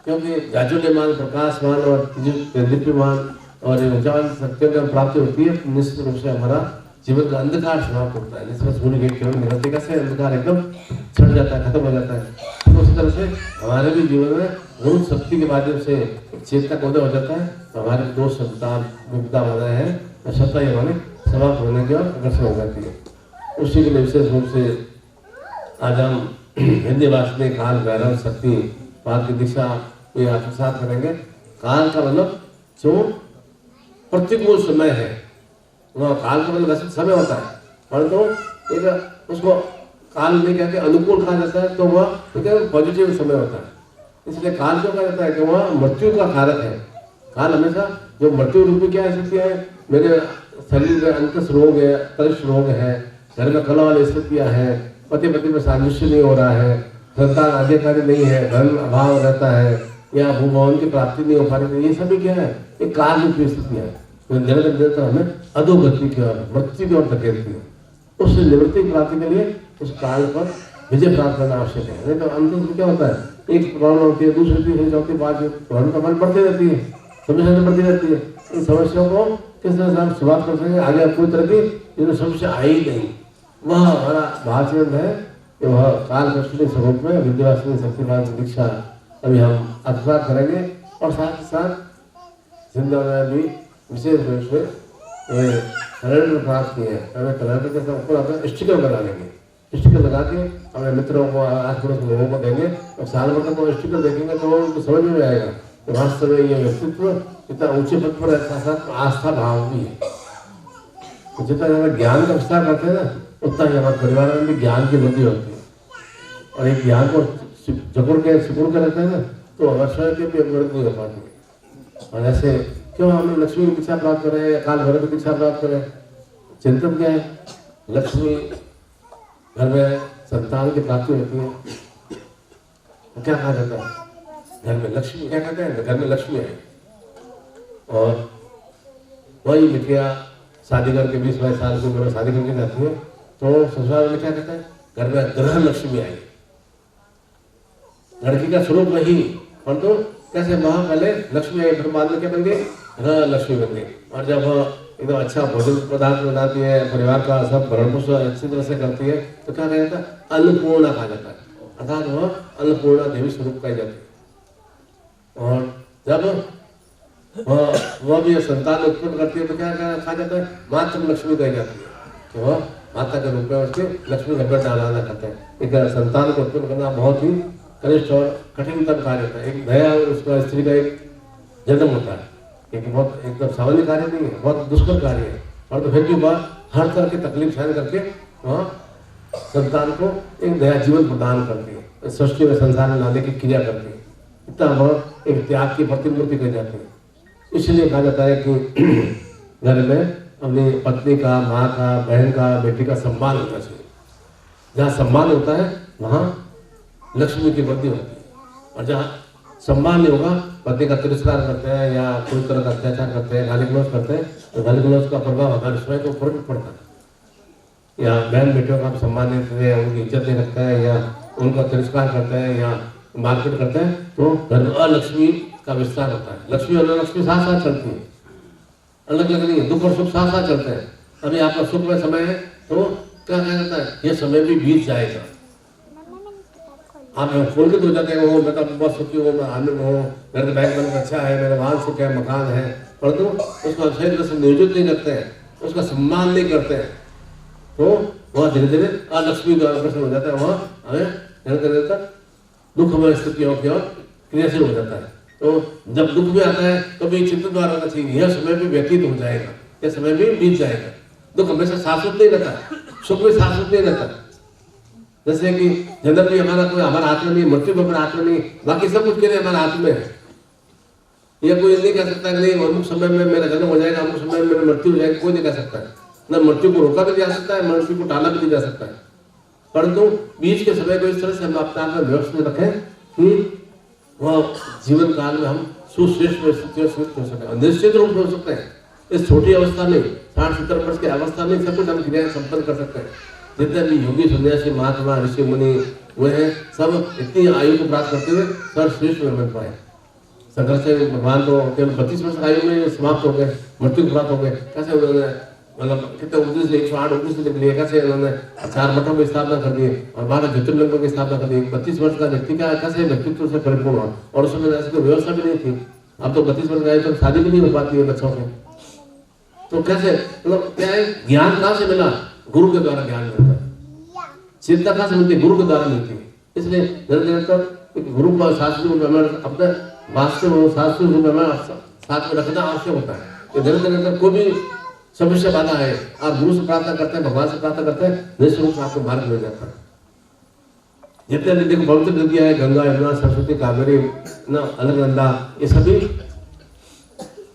क्योंकि जाजुल्यमान प्रकाशमान और दीप्यमान और ऊर्जावान शक्तियों की प्राप्ति होती है। निश्चित रूप से हमारा जीवन का अंधकार समाप्त होता है, जिसमें सूर्य की किरण निकलती कैसे अंधकार एकदम छट जाता है, खत्म हो जाता है। तो उसी तरह से हमारे भी जीवन में गुरु शक्ति के माध्यम से चेतना का उदय हो जाता है, तो हमारे दोष संताप विपदा वाला है तो सत्ता ही हमारे समाप्त होने की ओर अग्रसर हो जाती है। उसी के लिए विशेष रूप से आज हम हिंदी भाषा में काल भैरव शक्ति पाद की दिशा को आत्मसात करेंगे। काल का मतलब जो प्रतिकूल समय है, वह काल का मतलब वैसे समय होता है, परंतु एक उसको काल नहीं कहते अनुकूल कहा जाता है, तो वह पॉजिटिव समय होता है। इसलिए काल क्यों कहा जाता है कि वह मृत्यु का कारक है। काल हमेशा जो मृत्यु रूपी क्या स्थिति है, मेरे शरीर में अंतस रोग है, कलश रोग है, घर में कलह वाली स्थितियाँ हैं, पति पति में सामंजस्य नहीं हो रहा है, संतान अधिकारी नहीं है, धन अभाव रहता है या भूभवन की प्राप्ति नहीं हो पा रही, ये सभी क्या है, एक काल रूपी स्थितियाँ है। तो निरंतर हमें अधोगति की ओर मृत्यु की ओर धकेलती है। उस निवृत्ति प्राप्ति के लिए उस काल पर विजय प्राप्त करना आवश्यक है। नहीं तो अंतिम में क्या होता है, एक प्रॉब्लम होती है, दूसरी तीसरी चौथी पांचवी प्रॉब्लम तो मन बढ़ती रहती है, समस्या बढ़ती रहती है। इन समस्याओं को किस तरह से हम शुरुआत कर सकेंगे, आगे कोई तरह की इन्हें समस्या आई नहीं। वह हमारा भाषण है कि वह काल कृष्ण स्वरूप में विद्यावासिनी शक्तिपाल की दीक्षा अभी हम आत्मसात करेंगे। और साथ ही साथ जिंदा में भी विशेष रूप से कैलेंडर प्राप्त किए हैं। हमें कैलेंडर के ऊपर अपना स्टिकर लगा लेंगे। स्टिकर लगा के अपने मित्रों को, आस पड़ोस के लोगों को देंगे और साल भर तक वो स्टिकर देखेंगे तो उनको समझ में आएगा कि वास्तव में ये व्यक्तित्व इतना ऊंचे पद पर है, साथ साथ आस्था भाव भी है। तो जितना ज़्यादा ज्ञान का विस्तार करते हैं ना, उतना ही हमारे परिवार में भी ज्ञान की वृद्धि होती है। और एक ज्ञान को सिकुड़ के रहते हैं ना, तो हमारे स्वयं के भी वृद्धि हो पाती है। और ऐसे क्यों हम लक्ष्मी की दीक्षा प्राप्त करें या काल भैरव की दीक्षा प्राप्त करें? चिंतन क्या है? लक्ष्मी घर में संतान की प्राप्ति होती है तो क्या कहा जाता है? घर में लक्ष्मी, क्या कहते हैं? घर में लक्ष्मी है। और वही बिटिया शादी करके 20-22 साल की उम्र में शादी करके जाती है तो ससुराल में क्या कहते हैं? घर में ग्रह लक्ष्मी आई। लड़की का स्वरूप वही, परंतु कैसे वहां पहले लक्ष्मी आई, फिर बाद में क्या बन गई? ग्रह लक्ष्मी बन गई। और जब एकदम अच्छा भोजन पदार्थ बनाती है, परिवार का सब भरण पोषण अच्छी तरह से करती है तो क्या कहा जाता है? अन्नपूर्णा कहा जाता है। अर्थात वह अन्नपूर्णा देवी स्वरूप कही जाती है। और जब वह भी संतान उत्पन्न करती है तो क्या कहा जाता है? मातृ लक्ष्मी कही जाती है। तो वह माता के रूप में उसके लक्ष्मी का बेटा डालना करते हैं। एक संतान को उत्पन्न करना बहुत ही कनिष्ठ और कठिनतम कार्य होता है। एक नया उसका स्त्री का एक जन्म होता है, एक बहुत एकदम सामान्य कार्य नहीं है, बहुत दुष्कर कार्य है। और तो फिर भी वह हर तरह की तकलीफ सहन करके वह संतान को एक नया जीवन प्रदान करती है, सृष्टि में संसार में लाने की क्रिया करती है। इतना वह एक त्याग की प्रतिमूर्ति कही जाती है। इसलिए कहा जाता है कि घर में अपनी पत्नी का, माँ का, बहन का, बेटी का सम्मान होना चाहिए। जहाँ सम्मान होता है वहाँ लक्ष्मी की वृद्धि होती है। और जहाँ सम्मान नहीं होगा, पति का तिरस्कार करते हैं या कोई तरह का अत्याचार करते हैं, गाली गलौज करते हैं, तो गाली गलौज का प्रभाव हमारे स्वयं के ऊपर भी पड़ता है। या बहन बेटियों का सम्मान नहीं करते हैं, उनकी इज्जत नहीं रखते हैं या उनका तिरस्कार करते हैं या मारपीट करते हैं तो घर में अलक्ष्मी का विस्तार होता है। लक्ष्मी और अलक्ष्मी साथ साथ चलती है, अलग अलग नहीं है। दुख और सुख साथ साथ चलते हैं। अभी आपका सुख में समय है तो क्या कहा जाता है? ये समय भी बीत जाएगा। आप खोल के तो जाते हैं, वो मैं तो बहुत सुखी हूँ, मैं आनंद हूँ, मेरे बैंक बैलेंस अच्छा है, मेरा वाहन सुख है, मकान है, परंतु उसको सही तरह से नियोजित नहीं करते हैं, उसका सम्मान नहीं करते हैं तो वह धीरे धीरे अलक्ष्मी का प्रश्न हो जाता है। वह हमें धीरे धीरे तक दुखमय स्थितियों की ओर क्रियाशील हो जाता है। तो जब दुख भी आता है तो भी चिंतित द्वारा होना चाहिए, यह समय भी व्यतीत हो जाएगा, यह समय भी बीत जाएगा। दुख हमेशा शाश्वत नहीं रहता, सुख भी शाश्वत नहीं रहता। जैसे कि जन्म भी हमारा हाथ में नहीं, मृत्यु भी हमारे हाथ में नहीं, बाकी सब कुछ के लिए हमारे हाथ में है। यह कोई नहीं कह सकता कि नहीं अमुक समय में मेरा जन्म हो जाएगा, अमुक समय में मेरी मृत्यु हो जाएगी, कोई नहीं कह सकता है। न मृत्यु को रोका भी जा सकता है, मृत्यु को टाला भी नहीं जा सकता है। परंतु बीच के समय को इस तरह से हम अपने आप में व्यवस्थित रखें कि वह जीवन काल में हम सुश्रेष्ठ स्थितियों से हो सके, निश्चित रूप से हो सकते हैं। इस छोटी अवस्था में 60-70 वर्ष की अवस्था में सब कुछ हम क्रियाएं संपन्न कर सकते हैं। जितने भी योगी सन्यासी महात्मा ऋषि मुनि हुए हैं सब इतनी आयु को प्राप्त करते हुए सर्वश्रेष्ठ में बन पाए। शंकराचार्य भगवान तो केवल 32 वर्ष आयु में समाप्त हो गए, मृत्यु को प्राप्त हो गए। कैसे उन्होंने मतलब कितने 108-19 लिख लिए, कैसे उन्होंने 4 मठों की स्थापना कर दी और 12 ज्योतिर्लिंगों की स्थापना कर दी। 32 वर्ष का व्यक्ति का कैसे व्यक्तित्व से परिपूर्ण हुआ। और उस समय ऐसी कोई व्यवस्था भी नहीं थी। अब तो 32 वर्ष आयु तक शादी भी नहीं हो पाती है बच्चों की। तो कैसे मतलब क्या है, ज्ञान कहाँ से मिला? गुरु के द्वारा ज्ञान मिलता है। चिंता कहाँ से मिलती है? गुरु के द्वारा मिलती है। इसलिए धीरे धीरे तक गुरु का शास्त्रीय रूप में अपने वास्तव शास्त्रीय रूप में साथ में रखना आवश्यक होता है। धीरे धीरे तक कोई भी समस्या बाधा है, आप गुरु से प्रार्थना करते हैं, भगवान से प्रार्थना करते हैं, निश्चित रूप से आपको मार्ग मिल जाता है। जितने भी देखो पवित्र नदियां है, गंगा, यमुना, सरस्वती, कावेरी, अलकनंदा, ये सभी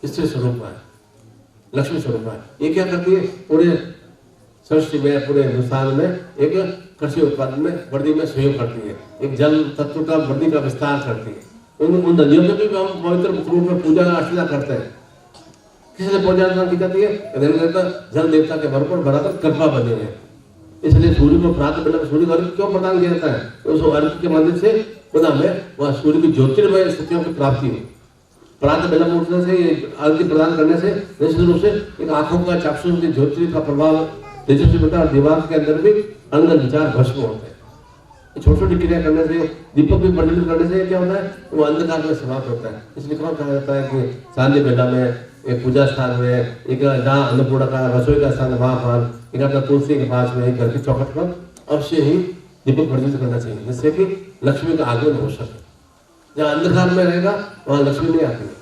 स्त्री स्वरूप है, लक्ष्मी स्वरूप है। ये क्या करती है? पूरे सृष्टि में, पूरे हिंदुस्तान में एक कृषि उत्पादन में वृद्धि में सहयोग करती है। एक जल तत्व का वृद्धि का विस्तार करती है। उन नदियों में भी हम पवित्र रूप में पूजा अर्चना करते हैं। किसी ने पूजा अर्चना की जाती है? जल देवता के भरपूर बराबर कृपा बने हैं। इसलिए सूर्य को प्रातः बेला सूर्य को अर्घ्य क्यों प्रदान किया जाता है? उस अर्घ्य के माध्यम से खुदा हमें वह सूर्य की ज्योतिर्मय स्थितियों की प्राप्ति हो। प्रातः बेला उठने से, अर्घ्य प्रदान करने से निश्चित रूप से एक आंखों का चाक्षुष की ज्योति का प्रभाव तेजस्वी होता है और दिमाग के अंदर भी अंदर विचार भस्म होते हैं। छोटी छोटी क्रिया करने से, दीपक भी प्रज्वलित करने से क्या होता है? वो अंधकार में समाप्त होता है। इसलिए कौन कहा जाता है कि सांध्य बेला में एक पूजा स्थान में, एक जहाँ अन्नपूर्णा का रसोई का स्थान वहाँ पर, एक अपना तुलसी के पास में, एक घर की चौखट पर अवश्य ही दीपक प्रज्वलित करना चाहिए, जिससे कि लक्ष्मी का आगमन हो सके। जहाँ अंधकार में रहेगा वहाँ लक्ष्मी नहीं आती है,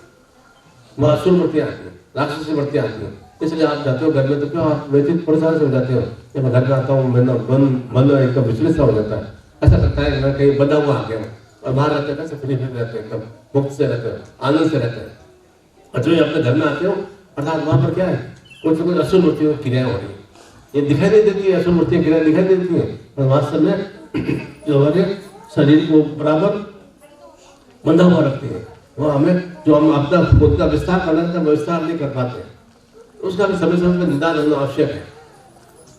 वहाँ असुर वृत्तियाँ आती है, राक्षसी वृत्तियाँ आती है। इसलिए आप जाते हो घर में तो क्यों आप व्यतीत परेशान से हो जाते हो? जब मैं घर में आता हूँ मन एकदम विचलित सा हो जाता है, ऐसा लगता है कि मैं कहीं बंधा हुआ आ गया हूँ। और बाहर रहते हैं कैसे फ्री रहते हैं, एकदम मुक्त से रहते हैं, आनंद से रहते हैं। और जो अपने घर में आते हो अर्थात वहाँ पर क्या है? कुछ ना कुछ असुर वृत्तियों की क्रियाएं हो रही है, ये दिखाई नहीं देती है, असुर वृत्तियाँ क्रियाएं दिखाई नहीं देती है, पर वास्तव में जो हमारे शरीर को बराबर बंधा हुआ रखती है, वो हमें जो हम अपना खुद का विस्तार करना चाहते हैं विस्तार नहीं कर पाते हैं। उसका भी समय समय पर निदान होना आवश्यक है।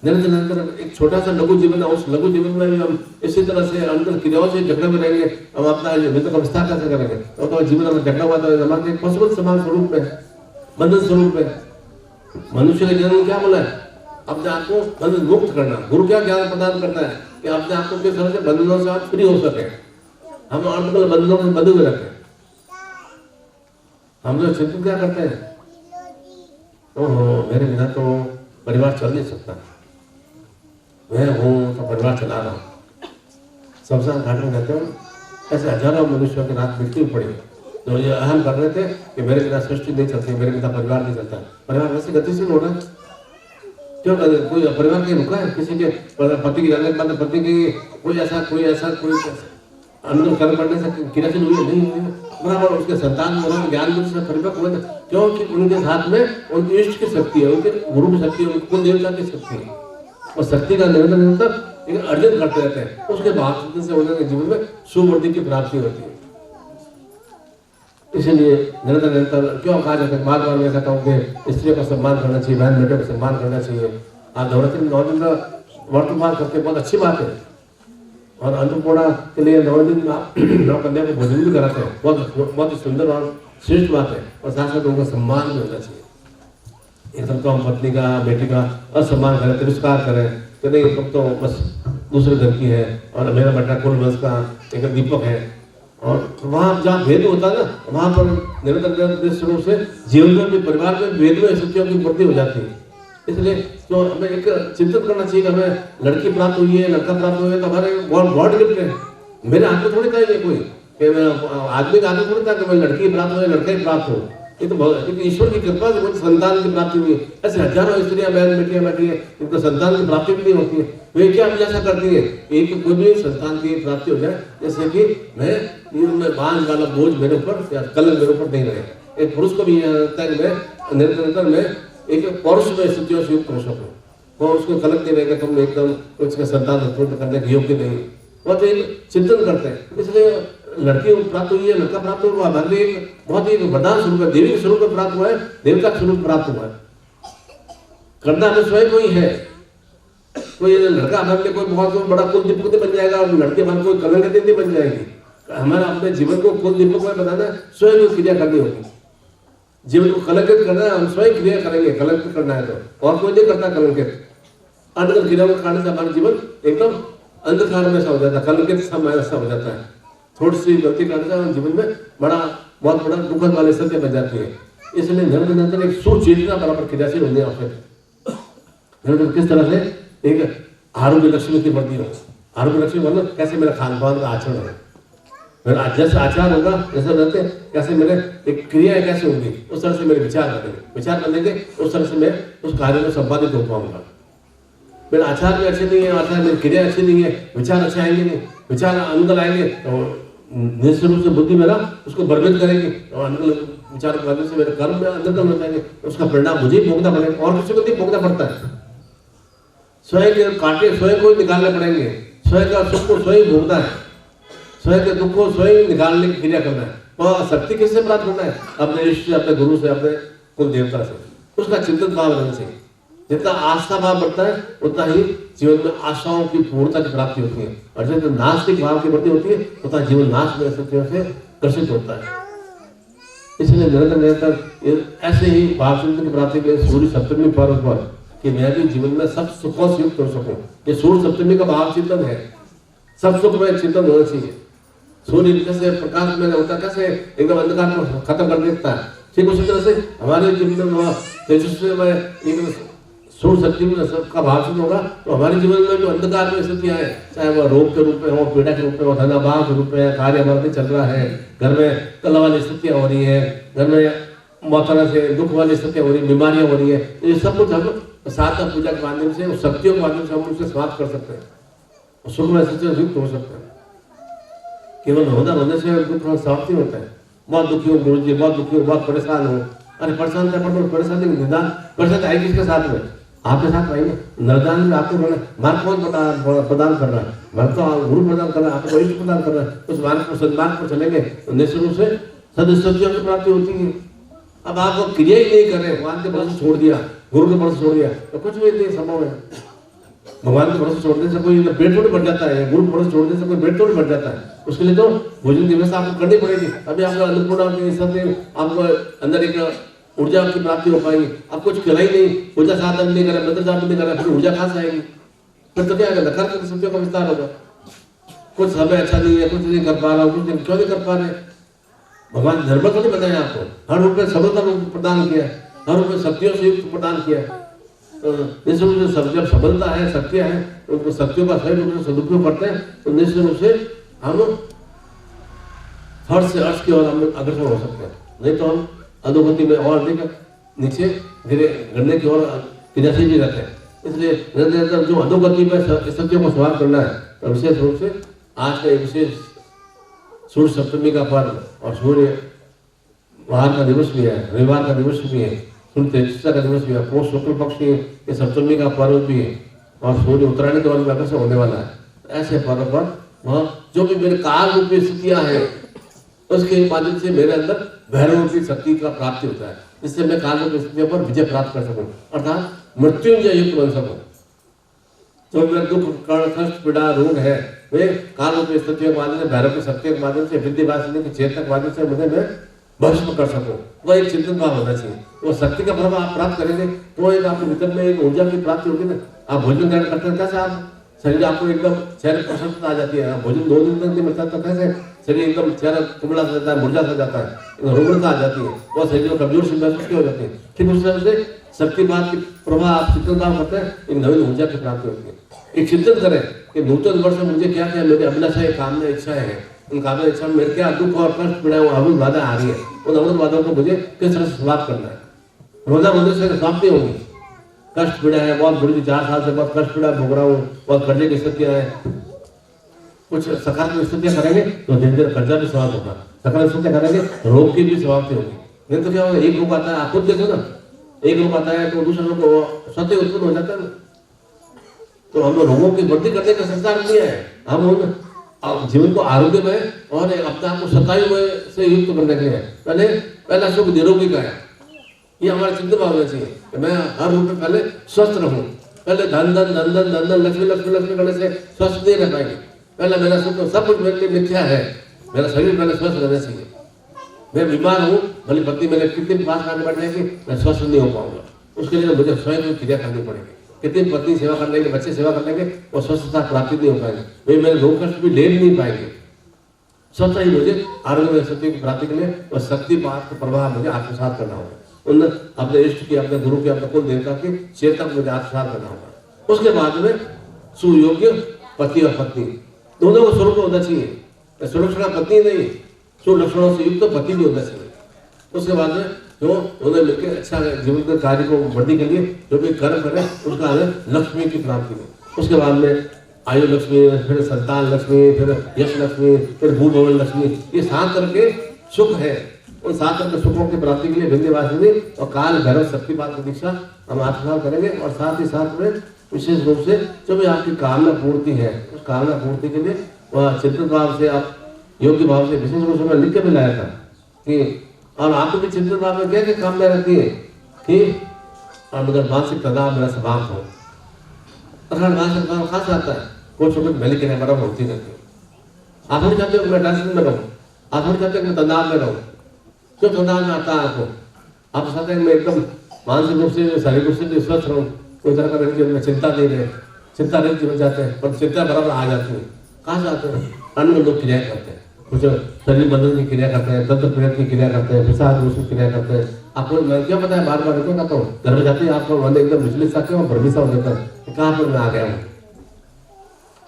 निरंतर निरंतर एक छोटा सा लघु जीवन है, उस लघु जीवन में भी हम इसी तरह से अंतर क्रियाओं से झगड़े में रहेंगे, हम अपना मित्र का विस्तार कैसे करेंगे? तो जीवन में झगड़ा हुआ तो हमारे पशुपत समान स्वरूप में, बंधन स्वरूप में। मनुष्य का जन्म क्या बोला है? अपने आप को बंधन मुक्त करना। गुरु क्या ज्ञान प्रदान करता है कि अपने आप को किस तरह से बंधनों से आप फ्री हो सके, हम और बंधनों में बंधे हुए रखें। हम लोग चिंतित क्या करते हैं? ओहो मेरे बिना तो परिवार चल नहीं सकता, मैं हूँ तो परिवार चला रहा हूँ। शमशान घाट में रहते हो ऐसे हजारों मनुष्यों की रात बिकती पड़ी जो ये अहम कर रहे थे कि मेरे बिना सृष्टि नहीं चलती, मेरे बिना परिवार नहीं चलता। परिवार वैसे गतिशील हो रहा है, क्यों? कोई परिवार कहीं रुका है? किसी के पति की जाने के बाद पति की कोई ऐसा अंदर कर्म करने से क्रियाशील हुई नहीं हुई, बराबर उसके संतान में ज्ञान बुद्धि से परिपक्व हुए, क्योंकि उनके साथ में उनकी इष्ट की शक्ति है, उनके गुरु की शक्ति है, उनकी कुल देवता की शक्ति है, और शक्ति का निरंतर निरंतर अर्जन करते रहते हैं। उसके बाद से उनके जीवन में सुवृद्धि की प्राप्ति होती है। इसलिए निरंतर निरंतर क्यों कहा जाता है, बार बार मैं कहता हूँ कि स्त्रियों का सम्मान करना चाहिए, बहन बेटे का सम्मान करना चाहिए। आप नवरात्रि 9 दिन का वर्तमान करते बहुत अच्छी बात है, और अन्नपूर्णा के लिए 9 दिन आप नवकन्या को भोजन भी कराते हैं, बहुत ही सुंदर और श्रेष्ठ बात है। और साथ साथ उनका सम्मान भी होना चाहिए। एकदम तो हम पत्नी का बेटी का असम्मान करें, तिरस्कार करें तो नहीं, तुम तो बस दूसरे घर की है और मेरा बेटा कुल वंश का एक दीपक है। और वहाँ जहाँ भेद होता है ना, वहाँ पर निरंतर रूप से जीवन में भी परिवार में भेद में स्थितियों की वृद्धि हो जाती है। इसलिए तो हमें एक चिंतित करना चाहिए कि हमें लड़की प्राप्त हुई है, लड़का प्राप्त हुआ है तो हमारे गॉड गिफ्ट है। मेरे हाथ में थोड़ी था ये कोई कि आदमी का हाथ में थोड़ी था कि मैं लड़की प्राप्त हो लड़का ही प्राप्त हो। ये तो ईश्वर की कृपा से मुझे संतान की प्राप्ति हुई है। ऐसे हजारों स्त्रियां बहन बेटियां बैठी है, इनको संतान की प्राप्ति भी नहीं होती है। वे क्या ऐसा करती है एक कोई भी संतान की प्राप्ति हो जाए, जैसे कि मैं बांझ वाला बोझ मेरे ऊपर या कलंक मेरे ऊपर नहीं रहे। एक पुरुष को भी यह लगता है कि मैं निरंतर में एक पौरुष में स्थितियों से युक्त हो सकूं, और उसको कलंक नहीं रहेगा, तुम एकदम उसके संतान उत्पन्न करने के योग्य नहीं। वह तो एक चिंतन करते हैं। इसलिए लड़की प्राप्त हुई है, लड़का प्राप्त हुआ, हमारे लिए एक बहुत ही वरदान स्वरूप है, देवी के स्वरूप में प्राप्त हुआ है, देवता के स्वरूप प्राप्त हुआ है। करना हमें स्वयं कोई है। कोई लड़का हमारे लिए कोई बहुत बड़ा कुल दीपक बन जाएगा और लड़की हमारे कोई कलंक नहीं बन जाएगी। हमारा अपने जीवन को कुल दीपक में बनाना स्वयं क्रिया करनी होगी। जीवन को कलंकित करना है, हम स्वयं क्रिया करेंगे। कलंकित करना है तो और कोई नहीं करता कलंकित। अंधकार क्रिया को करने से हमारा जीवन एकदम अंधकार में सा हो जाता है, कलंकित सा हो जाता है। थोड़ी सी गलती करने से जीवन में बहुत बड़ा दुखद वाले सत्य बन जाती है। इसलिए निरंतर निरंतर एक सुचेतना बराबर क्रियाशील होने आवश्यक है। किस तरह से एक आरोग्य लक्ष्मी की वृद्धि हो। आरोग्य लक्ष्मी मतलब कैसे मेरा खान पान का आचरण है, मेरा जैसे आचार होगा, जैसे रहते कैसे मेरे एक क्रिया कैसे होगी, उस तरह से मेरे विचार बनेंगे। विचार बनेंगे उस तरह से मैं उस कार्य में संपादित हो पाऊंगा। मेरा आचार भी अच्छे नहीं है, आचार मेरी क्रिया अच्छी नहीं है, विचार अच्छे आएंगे नहीं, विचार अंदर आएंगे तो निश्चित रूप से बुद्धि मेरा उसको बर्बाद करेगी, और अंदर विचार के माध्यम से मेरे कर्म में अंदर हो जाएंगे। उसका परिणाम मुझे ही भोगना पड़ेगा, और किसी को नहीं भोगना पड़ता है। स्वयं के कांटे स्वयं को निकालने पड़ेंगे, स्वयं का सुख को स्वयं भोगना है, स्वयं के दुख को स्वयं निकालने की क्रिया करना है। वह शक्ति किससे प्राप्त करना है? अपने इष्ट से, अपने गुरु से, अपने कुल देवता से। उसका चिंतन भाव रहना चाहिए। जितना आस्था भाव बढ़ता है उतना ही जीवन में आशाओं की पूर्णता की प्राप्ति होती है, और जितना नास्तिक भाव की वृद्धि होती है उतना जीवन नाश में से ग्रसित होता है। इसलिए निरंतर निरंतर ऐसे ही भाव चिंतन की प्राप्ति के लिए सूर्य सप्तमी पर्व पर कि मैं भी जीवन में सब सुखों से युक्त हो सकूं, ये सूर्य सप्तमी का भाव चिंतन है। सब सुख में चिंतन होना चाहिए। सूर्य जैसे प्रकाश में होता है, कैसे एकदम अंधकार को खत्म कर देता है, ठीक उसी तरह से हमारे जीवन में तेजस्वी में सूर्य सप्तमी का भाव चिंतन होगा तो हमारे जीवन में जो अंधकार में स्थितियां हैं, चाहे वह रोग के रूप में हो, पीड़ा के रूप में हो, धनाभाव के रूप में, कार्य हमारा नहीं चल रहा है, घर में कलह वाली स्थितियां हो रही है, घर में मौतरा से दुख वाली स्थितियां हो रही है, बीमारियां हो रही है, ये सब कुछ हम साधना पूजा के माध्यम से, शक्तियों के माध्यम से हम उनसे समाप्त कर सकते हैं, सुख में स्थिति युक्त हो सकते हैं। केवल होने से दुख समाप्ति होता है। बहुत दुखी हो गुरु जी, बहुत दुखी हो, बहुत परेशान हो, अरे परेशान कर परेशानी निदान परेशान आई किसके साथ में? आपके साथ आएंगे। निदान में आपको मार्ग कौन प्रदान कर रहा है? मार्ग तो गुरु प्रदान कर रहा है, आपको ईश्वर प्रदान कर रहा है। उस मार्ग पर सदमार्ग पर चलेंगे तो निश्चित रूप से सदस्यों की प्राप्ति होती है। अब आप क्रिया ही नहीं कर रहे, भगवान के भरोसे छोड़ दिया, गुरु के भरोसे छोड़ दिया तो कुछ भी नहीं संभव है। भगवान के भरोसे छोड़ने से कोई पेट थोड़ी बढ़ जाता है, गुरु के भरोसे छोड़ने से कोई पेट थोड़ी बढ़ जाता है। उसके लिए तो भोजन की व्यवस्था आपको करनी पड़ेगी। अभी आपको अन्नपूर्णा के समय आपको अंदर एक ऊर्जा की प्राप्ति हो पाएगी। आप कुछ खिलाई नहीं, ऊर्जा साधन नहीं करें, मंत्र जाप नहीं करें, फिर ऊर्जा कहाँ से आएगी? फिर तो क्या है, नकार के शक्तियों का विस्तार होगा। कुछ समय अच्छा नहीं है, कुछ नहीं कर पा रहा हूँ, कुछ नहीं, क्यों नहीं कर पा रहे? भगवान धर्म को नहीं बताया आपको, हर रूप में सबलता प्रदान किया, हर रूप में शक्तियों से युक्त प्रदान किया। निश्चित रूप से जब सबलता है, शक्तियां हैं, तो उनको शक्तियों का सही रूप से सदुपयोग करते हैं तो निश्चित रूप से हम फर्श से अर्श की ओर हम अग्रसर हो सकते हैं। नहीं तो हम अधोगति में और अधिक नीचे गिरने की ओर क्रियाशील भी रहते हैं। इसलिए निरंतर जो अधोगति में सत्यों को सवार करना है, तो विशेष रूप से आज का विशेष सूर्य सप्तमी का पर्व और सूर्य वार का दिवस भी है, रविवार का दिवस भी है, सूर्य तेजस्वी का दिवस भी है, पौष शुक्ल पक्ष की सप्तमी का पर्व भी है और सूर्य उत्तरायण के वर्ष में अग्रसर होने वाला है। ऐसे पर्व पर वह जो भी मेरे काल रूपी स्थितियां हैं उसके माध्यम से मेरे अंदर भैरव रूपी शक्ति का प्राप्ति होता है, जिससे मैं काल रूपी स्थितियों पर विजय प्राप्त कर सकूं, अर्थात मृत्युंजय युक्त बन सकूं। जो मेरे दुख कष्ट पीड़ा रोग है वे काल रूपी स्थितियों के माध्यम से, भैरव की शक्ति के माध्यम से, विद्यावासिनी की चेतना के माध्यम से मुझे मैं भस्म कर सकूं। वह एक चिंतन भाव होना चाहिए। वो शक्ति का प्रभाव आप प्राप्त करेंगे तो एक आपके भीतर में एक ऊर्जा की प्राप्ति होगी ना। आप भोजन ग्रहण करते हैं, कैसे आप शरीर आपको एकदम चेहरे प्रसन्नता आ जाती है। भोजन 2 दिन तक नहीं मिलता तो कैसे शरीर एकदम चेहरा कुमड़ा सा जाता है, मुरझा सा जाता है, रुग्णता आ जाती है, और शरीर में कमजोर सी महसूस हो जाती है। ठीक उस तरह से शक्तिपात की प्रभाव आप चिंतन भाव करते हैं, एक नवीन ऊर्जा की प्राप्ति होती है। एक चिंतन करें कि नूतन वर्ष में मुझे क्या क्या मेरी अभिलाषाएं, कामना, इच्छाएं हैं, उन कामना इच्छा में मेरे क्या दुख और कष्ट पीड़ा अवरुद्ध बाधा आ रही है, उन अवरुद्ध बाधाओं को मुझे किस तरह से समाप्त करना है। रोजा रोजे से समाप्त नहीं होगी। कष्ट पीड़ा है, बहुत बुरी 4 साल से बहुत कष्ट पीड़ा भोग रहा हूँ, बहुत कर्जे की स्थितियां हैं, कुछ सकारात्मक स्थितियां करेंगे तो धीरे धीरे कर्जा भी समाप्त होगा। सकारात्मक स्थितियां करेंगे रोग की भी समाप्ति होगी। नहीं तो क्या होगा, एक रोग आता है, आप खुद देखो ना, एक रोग आता है तो दूसरे रोग को स्वतः उत्पन्न हो जाता है ना। तो हम रोगों की वृद्धि करने का संस्कार नहीं है, हम उन जीवन को आरोग्य में और अपने आप को सतायु में से युक्त करने के लिए पहला सुख निरोगी का है। ये हमारा चिंतन भाव होना चाहिए कि मैं हर रूप में पहले स्वस्थ रहूं। पहले धन धन धन धन धन धन लक्ष्मी लक्ष्मी लक्ष्मी करने से स्वस्थ नहीं रह पाएंगे। पहले मेरा सुख सब कुछ मेरे लिए मिथ्या है, मेरा शरीर पहले स्वस्थ रहना चाहिए। मैं बीमार हूँ, भले पत्नी मेरे कितनी भी पास करने बैठ जाएगी, मैं स्वस्थ नहीं हो पाऊंगा। उसके लिए मुझे स्वयं क्रिया करनी पड़ेगी। कितनी पत्नी सेवा कर लेंगे, बच्चे सेवा कर लेंगे, और स्वस्थता प्राप्ति नहीं हो पाएंगे। वे मेरे रोग कष्ट भी ले नहीं पाएंगे। स्वतः ही मुझे आरोग्य शक्ति की प्राप्ति के लिए और शक्ति पाठ का प्रभाव मुझे आत्मसात करना होगा। उन अपने इष्ट की, अपने गुरु की, अपने कुल देवता की चेतना को मुझे आत्मसात करना होगा। उसके बाद में सुयोग्य पति और पत्नी दोनों को स्वरूप होना चाहिए। सुलक्षणा पत्नी नहीं, सुलक्षणों से युक्त पति भी होना चाहिए। उसके बाद में जो उन्हें मिलकर अच्छा जीवन के कार्य को वृद्धि के लिए जो भी कर्म करें उसका हमें लक्ष्मी की प्राप्ति हो। उसके बाद में आयु लक्ष्मी, फिर संतान लक्ष्मी, फिर यश लक्ष्मी, फिर भूभवन लक्ष्मी, ये 7 तरह के सुख है। उन 7 तरह के सुखों की प्राप्ति के लिए विंध्यवासिनी और काल भैरव शक्तिपात की दीक्षा हम आत्मसात करेंगे। और साथ ही साथ में विशेष रूप से जो भी आपकी कामना पूर्ति है, उस कामना पूर्ति के लिए वह चिंतन भाव से, आप योग्य भाव से विशेष रूप से मैं लिख के भी लाया था कि और आपको भी चिंतन भाव में क्या क्या कामना रहती है कि और मगर मानसिक तनाव मेरा समाप्त हो। अगर मानसिक तनाव कहाँ से आता है? कुछ कुछ मैंने किया बराबर होती रहती है। आप नहीं चाहते हो मैं टेंशन में रहूँ, आप नहीं चाहते मैं तनाव में रहूँ। क्यों तनाव में आता है आपको? आप चाहते हैं मैं एकदम मानसिक रूप से शारीरिक रूप से भी स्वस्थ रहूँ, कोई तरह का मेरे जीवन में चिंता नहीं रहे, चिंता नहीं जीवन जाते हैं, पर चिंता बराबर आ जाती है। कहाँ से आते हैं? अन्य लोग क्रिया करते हैं, कुछ शरीर बंधन की क्रिया करते हैं, तंत्र प्रेत की क्रिया करते हैं, प्रसाद रूप की क्रिया करते हैं। आपको मैं क्या पता है, बार बार क्यों कहता हूँ, घर में जाते हैं आपको मन एकदम विचलित सा क्यों भ्रमित सा हो जाता है कि कहाँ पर मैं आ गया हूँ।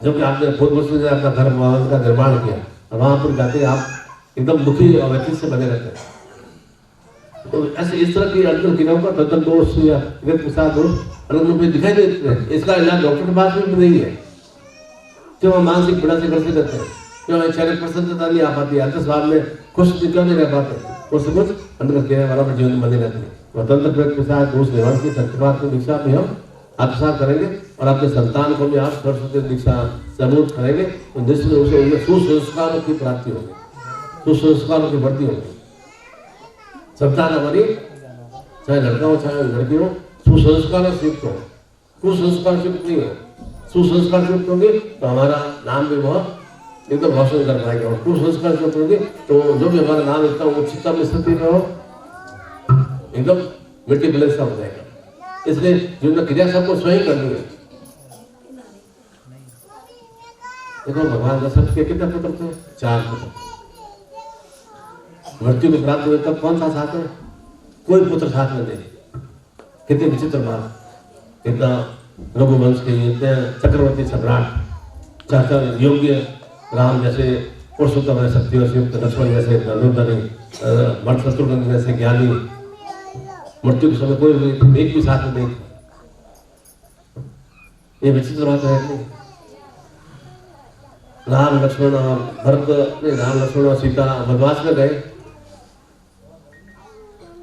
जबकि आपने पूर्व वर्ष से अपना घर का निर्माण किया और वहाँ पर जाते आप एकदम दुखी और व्यक्ति से बने रहते हैं। तो ऐसे इस तरह की अर्जुन क्रियाओं का तंत्र दोष या प्रसाद दोष अलग रूप में दिखाई देते हैं। इसका इलाज डॉक्टर के पास भी नहीं है। क्यों हम मानसिक पीड़ा से ग्रसित रहते हैं? क्यों चेहरे प्रसन्नता नहीं आ पाती? अंतस्वाद में खुश क्यों नहीं रह पाते? कुछ कुछ अंदर क्रिया बराबर जीवन में बनी रहती है। स्वतंत्र प्रसाद दोष निवारण की संस्कृत की दीक्षा भी हम आत्मसात करेंगे और अपने संतान को भी आप सरस्वती दीक्षा सबूत करेंगे तो निश्चित रूप से उनमें सुसंस्कारों की प्राप्ति होगी, सुसंस्कारों की वृद्धि होगी। संतान हमारी चाहे लड़का हो चाहे लड़की हो सुसंस्कार से युक्त हो, कुसंस्कार से युक्त नहीं हो। सुसंस्कार से युक्त होंगे तो हमारा नाम भी बहुत एकदम रोशन कर पाएगा और कुसंस्कार से युक्त होंगे तो जो भी हमारा नाम इतना उच्चता में स्थिति में हो एकदम मिट्टी बिलेसा हो जाएगा। इसलिए जीवन क्रिया सबको स्वयं करनी है। देखो भगवान दशरथ के कितने पुत्र थे? 4 पुत्र। मृत्यु को प्राप्त हुए तब कौन सा साथ में? कोई पुत्र साथ में नहीं। कितनी विचित्र बात, कितना रघुवंश के इतने चक्रवर्ती सम्राट, चाचा योग्य राम जैसे पुरुषोत्तम है, शक्तियों से युक्त लक्ष्मण जैसे धनुर्धरी, भरत शत्रुघ्न जैसे ज्ञानी, मृत्यु के समय कोई एक भी साथ में नहीं था। ये विचित्र बात है नहीं? राम लक्ष्मण और भरत नहीं, राम लक्ष्मण और सीता वनवास में गए,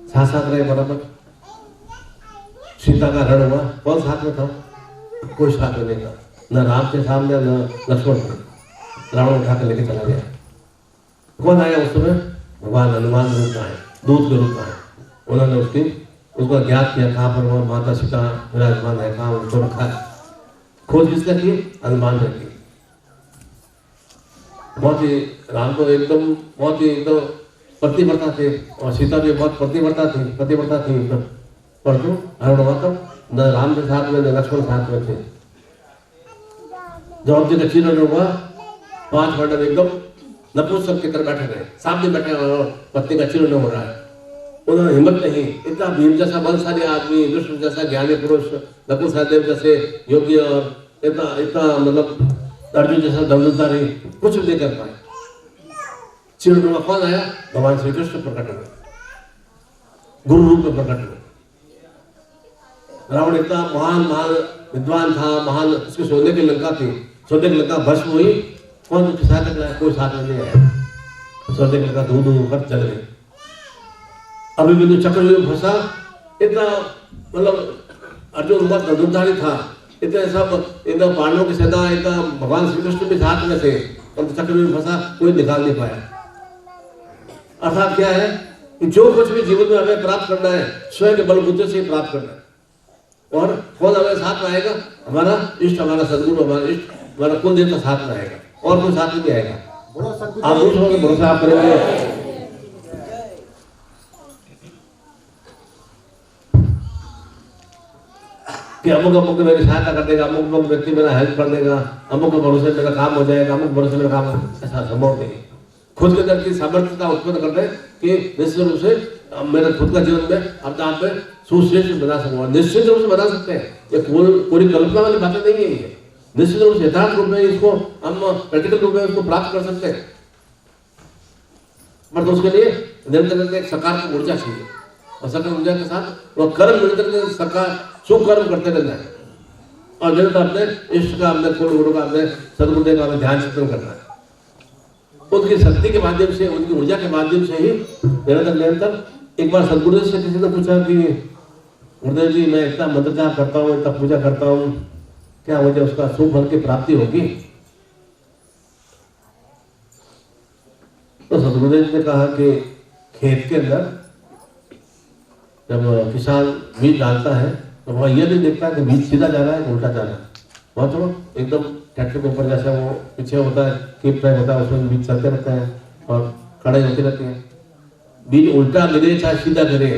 साथ रहे बराबर। सीता का रण हुआ, कौन साथ में था? कोई साथ में नहीं था। न राम के सामने न लक्ष्मण थे। रावण उठा कर लेके चला गया। कौन आया उस समय? भगवान हनुमान रूप में आए, दूत के रूप में आए। उन्होंने उसको ज्ञात किया कहाँ पर वो माता सीता विराजमान है, कहाँ उनको रखा है। खोज किसने की? हनुमान ने की। बहुत ही राम तो एकदम बहुत ही एकदम पतिव्रता थे और सीता भी बहुत पतिव्रता थी परंतु हरण न राम के साथ में न लक्ष्मण साथ में थे। जब जी का चिन्ह हुआ 5 वर्णन एकदम नपुंसक के कर बैठे रहे, सामने बैठे और पत्नी का चिन्ह हो रहा है। उन्होंने हिम्मत नहीं, इतना भीम जैसा बलशाली आदमी, विष्णु जैसा ज्ञानी पुरुष, नकुल सहदेव जैसे योगी और इतना मतलब अर्जुन जैसा धनुर्धारी कुछ भी नहीं कर पाए। चिन्ह कौन आया? भगवान श्री कृष्ण प्रकट हुए, गुरु रूप में प्रकट हुए। रावण इतना महान विद्वान था, महान, उसकी सोने की लंका थी, सोने की लंका भस्म हुई, कौन उसकी सहायता कराया? कोई साथ में नहीं आया। सोने की लंका धू कर चल गई। अभी बिंदु चक्रव्यूह में फंसा, इतना मतलब अर्जुन बहुत धनुर्धारी था, इतने सब इतना पांडवों की सेना, इतना भगवान श्री कृष्ण भी साथ में थे, परंतु चक्रव्यूह में फंसा, कोई निकाल नहीं पाया। अर्थात क्या है कि जो कुछ भी जीवन में हमें प्राप्त करना है स्वयं के बलबूते से प्राप्त करना है। और कौन हमारे साथ में आएगा? हमारा इष्ट, हमारा सदगुरु, हमारा इष्ट, हमारा कुल देवता साथ में आएगा और कोई साथ में नहीं आएगा। आप दूसरों पर भरोसा आप करेंगे कि अमुक मेरी सहायता कर देगा, अमुक व्यक्ति मेरा हेल्प कर देगा, अमुक भरोसे मेरा काम हो जाएगा, अमुक भरोसे मेरा काम, ऐसा संभव नहीं। खुद के अंदर की सामर्थ्यता उत्पन्न करते हैं कि निश्चित रूप से मेरे खुद का जीवन में अपने आप में सुश्रेष्ठ बना सकूंगा। निश्चित रूप से बना सकते हैं, ये पूरी कल्पना वाली बातें नहीं है। ये निश्चित रूप से यथार्थ रूप में इसको हम प्रैक्टिकल रूप में इसको प्राप्त कर सकते हैं, पर तो उसके लिए निरंतर एक सकारात्मक ऊर्जा चाहिए और सकारात्मक ऊर्जा के साथ वह कर्म निरंतर सरकार शुभ कर्म करते रहना है और निरंतर अपने इष्ट का, अपने कुल गुरु का, अपने सदगुरुदेव का ध्यान चिंतन करना है। उनकी शक्ति के माध्यम से, उनकी ऊर्जा के माध्यम से ही निरंतर। एक बार सदगुरुदेव से किसी ने पूछा कि गुरुदेव जी मैं इतना मंत्र जाप करता हूँ, इतना पूजा करता हूँ, क्या मुझे उसका शुभ फल की प्राप्ति होगी? तो सदगुरुदेव ने कहा कि खेत के अंदर जब किसान बीज डालता है तो वह यह नहीं देखता कि बीच सीधा जा रहा है कि उल्टा जा रहा है। वहाँ तो एकदम ट्रैक्टर के ऊपर जैसे वो पीछे होता है कीप ट्रैक होता है, उसमें बीच चलते रहते हैं और खड़े होते रहते हैं। बीज उल्टा गिरे चाहे सीधा गिरे,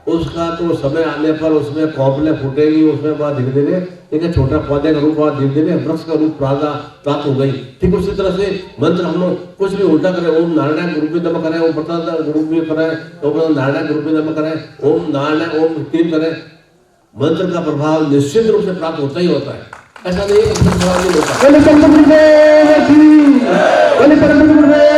उसका तो समय आने पर उसमें कौपले फूटेगी, उसमें बाद धीरे धीरे एक छोटा पौधे का रूप धीरे धीरे वृक्ष का रूप प्राप्त हो गई। ठीक उसी तरह से मंत्र हम लोग कुछ भी उल्टा करें, ओम नारायण ग्रुप में दम करें, ओम प्रताप ग्रुप में करें, ओम नारायण ग्रुप में दम करें, ओम नारायण ओम क्लीन करें, मंत्र का प्रभाव निश्चित रूप से प्राप्त होता ही होता है। ऐसा नहीं है कि इसमें प्रभाव नहीं होता। बोले परम गुरुदेव की, बोले परम गुरुदेव